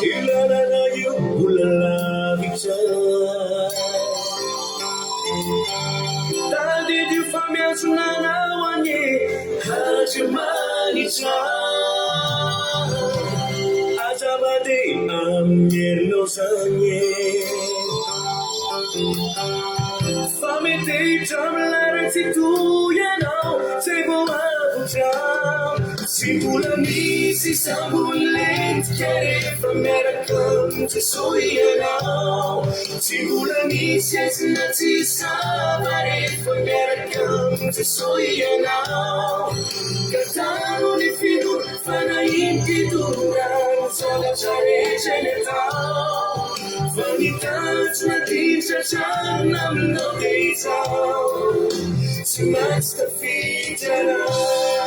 ilalana io mbola lavitra anitra azavady amin'erinao zany fa mety tramilaratsy toyanao zay vo avotra tsy mbola misy sambolentika rehefa miaraka am'Jesosy ianao tsy mbola misy azona tsy sava rehefa miaraka am'Jesosy ianao ka tano ny fido fanahintidorany zavatra rehetra ny atao fa nitanjona dintratrarina aminao dia izao tsy maintsy tafidranao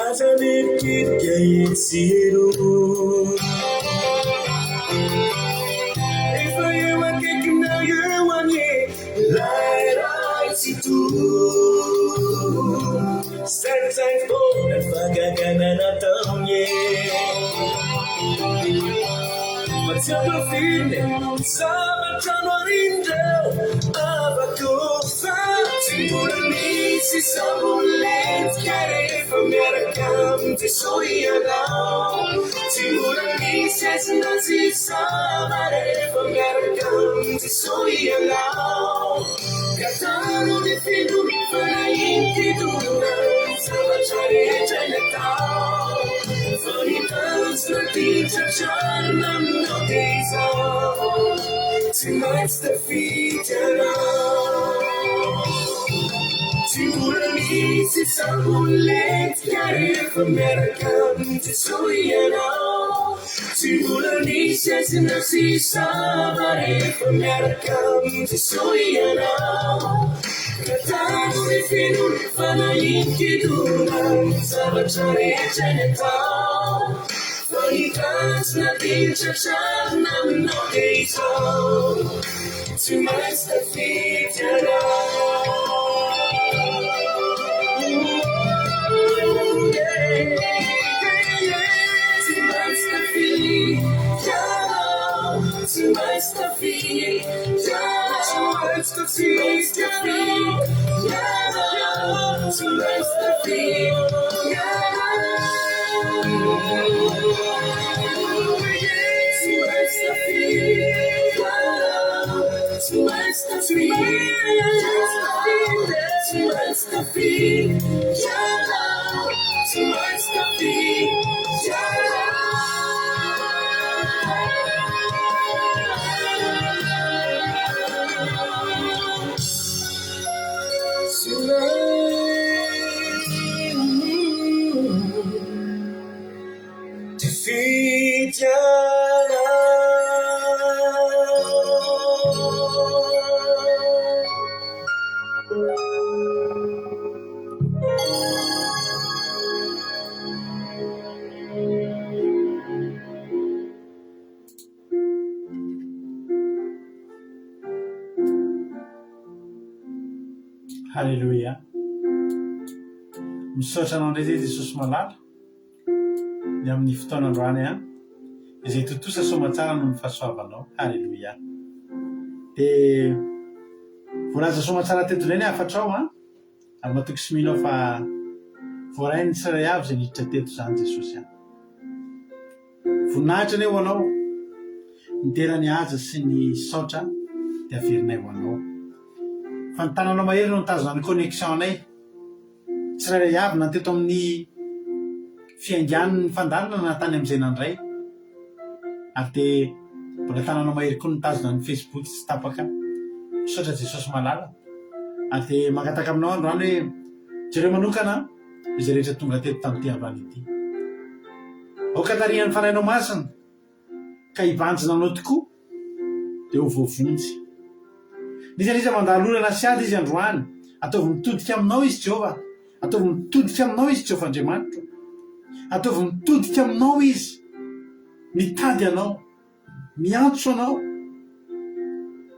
aza mipirika etsiro efa eo akaikina eo anye lairaitsy to saizay fona fagagana nataonye fa tsy ampafiny zavatrano arindreo avako fa tsy mbola misy sambolentika rehefa miaraka am'Jesosy ianao tsy mbola misy azona tsy sava rehefa miaraka am'Jesosy ianao ka tano ny fido fanahintidorana zavatra rehetra ny atao fa nitanjona dintratrarina aminao dia izao tsy maintsy tafidranao tsy mbola misy sambolentika rehefa miaraka am'Jesosy ianao tsy mbola misy azona sy sava rehefa miaraka am'Jesosy ianao ka tano ny fido fanahintidorana zavatra rehetra ny atao fa nitanjona dintratrarina aminao dia izao tsy maintsy tafidranao to my stuffy, to my Halleluja. Misaotra anao indray zay Jesosy malala ny amin'ny fotoanandroany izay totosa somatsara no ny fahasoavanao. Halleluja. Dia voalaza somatsara teto indray ny afatrao ary matoky sy mino fa voarainy tsiray avy izay niditra teto izany Jesosy voninahitra ny eo anao niterany aja sy ny saotra dia averinay ho anao fa ny tananao mahery no nitazona ny connexion anay tsiray avy na teto amin'ny fiangian'ny fandarana na tany amin'izay nandray ary dia mbola tananao mahery koa nitazona ny Facebook tsy tapaka misaotra Jesosy malala ary dia mangataka aminao androany hoe jereo manokana izay rehetra tonga teto tamin'ity ambany ity aoka tarihan'ny fanahinao masina ka hibanjina anao tokoa dia ho voavonjy nizaniza mandalolana sy ady izy androany ataovy mitodika aminao izy Jehova ataovy mitodika aminao izy Jehova Andriamanitra ataovy mitodika aminao izy mitady anao miantso anao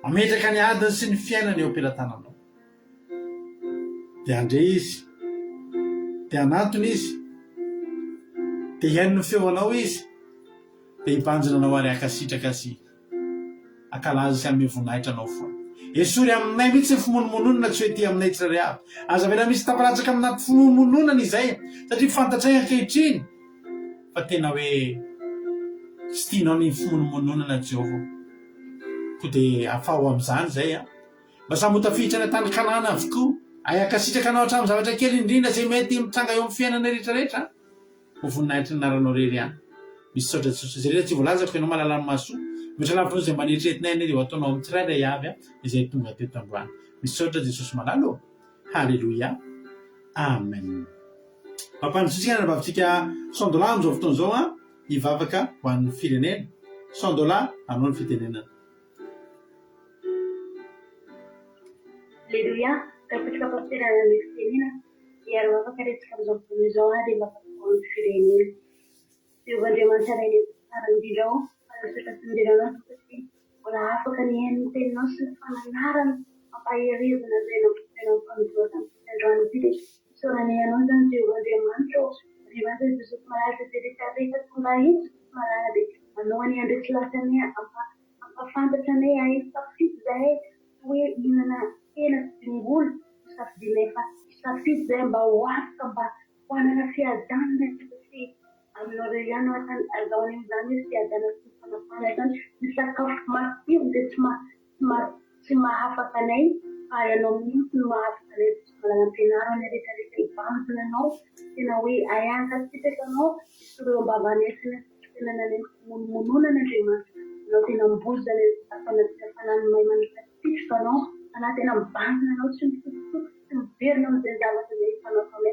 mametraka ny adiny sy ny fiainany eo am-pelantananao dia andre izy dia anatony izy dia hihaino feonao izy dia hibanjina anao ary akasitraka sy akalaza sy amin'ny voninahitra anao foana esory aminay mihitsy ny fimonomononana tsy hoe ty aminay tsirairay avy aza vela misy tapalatsaka aminaty fimonomononana izay satria fantatsay ankehitriny fa tena hoe tsy tianao ny fimonomononana Jehovah ko dia afao amin'izany zay mba samy hotafiditra ny tany Kanana avokoa ay akasitraka anao hatramin'ny zavatra kely indrindra zay mety mitsanga eo amin'ny fiainana rehetrarehetra ho voninahitra ny naranao rery ihany misy saotra Jesosy zay rehetra tsy voalazako ianao mahalalany maso mitra lavitra zay mba nieritreretinay dia ho ataonao amin'ny tsirairay avy izay tonga teto androany misy saotra Jesosy malalo halleluia amen mampandrotsika na vavintsika $100 amin'izao fotoana izao hivavaka ho an'ny firenena $100 anao ny fitenenana Alleluia, katika pastora na mifitenina ya roho katika mzozo hadi mapokeo firenena sio bande mantara ile arandiro sasa tundira na sisi wala hapo kanien tena sana naran apa yeri na zeno tena kwa ndio ndio so na ni anonda ndio bande manto ribaze sisi mara tete tarehe kunai mara de anwani ande klasania apa fanda tane ai safi zae we inana ina singul safi lefa safi zemba wasamba wana nafia dande sisi Aloriano kan algawani mzani si adana sana sana kan bisa kaf mati udah cuma hafa kanai aya nomi cuma hafa kanai malah pinaro neri tadi kipam senano sinawi ayang kasih tekano suruh babane sina nani mununa neri mas nanti nambuz dari apa nanti kanan main kasih kano nanti nambang nano sempir namo desawa sendiri kano kami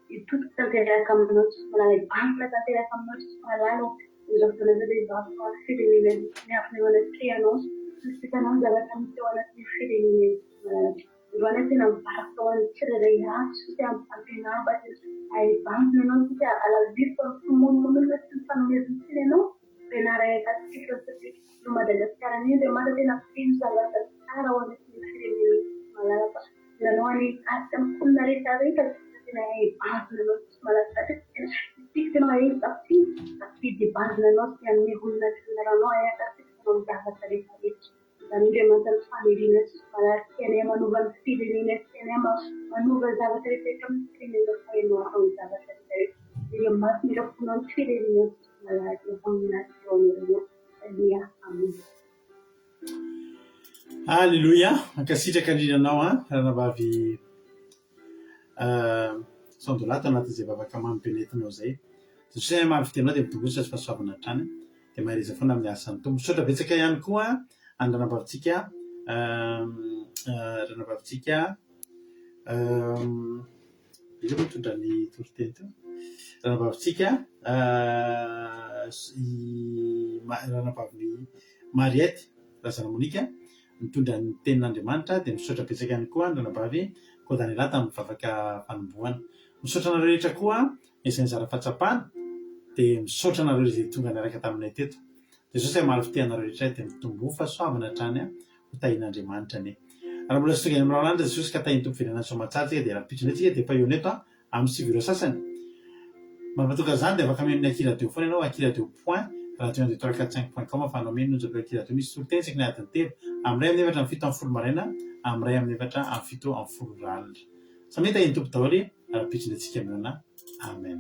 itu terjadi kamu melalui bangsa terjadi kamu melalui untuk menjadi bapak fidelitas ni apne wala trianos kita non jaga kami wala fidelitas wala tina barakon cerita setiap apina baca ay bangsa non kita ala bipo mun kita menjadi no penara kasih seperti rumah dagat sekarang ini demada tina tim jaga cara wala fidelitas malah pas dan wani asam pun dari Nay bahasa malah tadi kita naik tapi di bahasa yang ni guna sebenarnya ayah tapi kalau bahasa tadi dan dia macam families malah kene manuver families kene manuver bahasa tadi kami kene orang bahasa tadi dia mas ni orang pun families malah itu pengingat dia amin Alléluia akasitraka andrinanao rana vavy $100 tanatin'izay vavaka mampinetinao zay satria maro fitenao dia mitombotra sy fahasoavana hatrany dia mahireza foana amin'ny asan'ny tombo misaotra betsaka ihany koa andranavavitsika ranavavitsika izy mitondra ny toriteny teo ranavavitsika ranavavy Mariette razana Monika mitondra ny tenin'Andriamanitra dia misaotra betsaka ihany koa andranavavy Kodaniela tamin'ny mivavaka fanombohana misaotra anareo rehetra koa izay nizara fahatsapana dia misaotra anareo izay tonga niaraka taminay teto dia Jesosy maro fitehanareo rehetra dia mitombo fahasoavana hatrany ho tahin'Andriamanitra ane raha mbola sy tonga amin'ny rahalandra Jesosy ka tahin'ny tompo firenena soamantsara dia raha pitro tsika dia efa eo neto amin'ny sivy sasany mampatoka izany dia afaka amin'ny akiradio foana ianao akiradio point radio1 afanao meny nonjapeo akiradio misy toriteny saky ny adiny telo amin'ny ray amin'ny efatra amin'ny fito amin'ny folo maraina amin'ny ray amin'ny efatra amin'ny fito amin'ny folo ralina samy tahin'ny tompo daholo raha pitro antsika aminana amen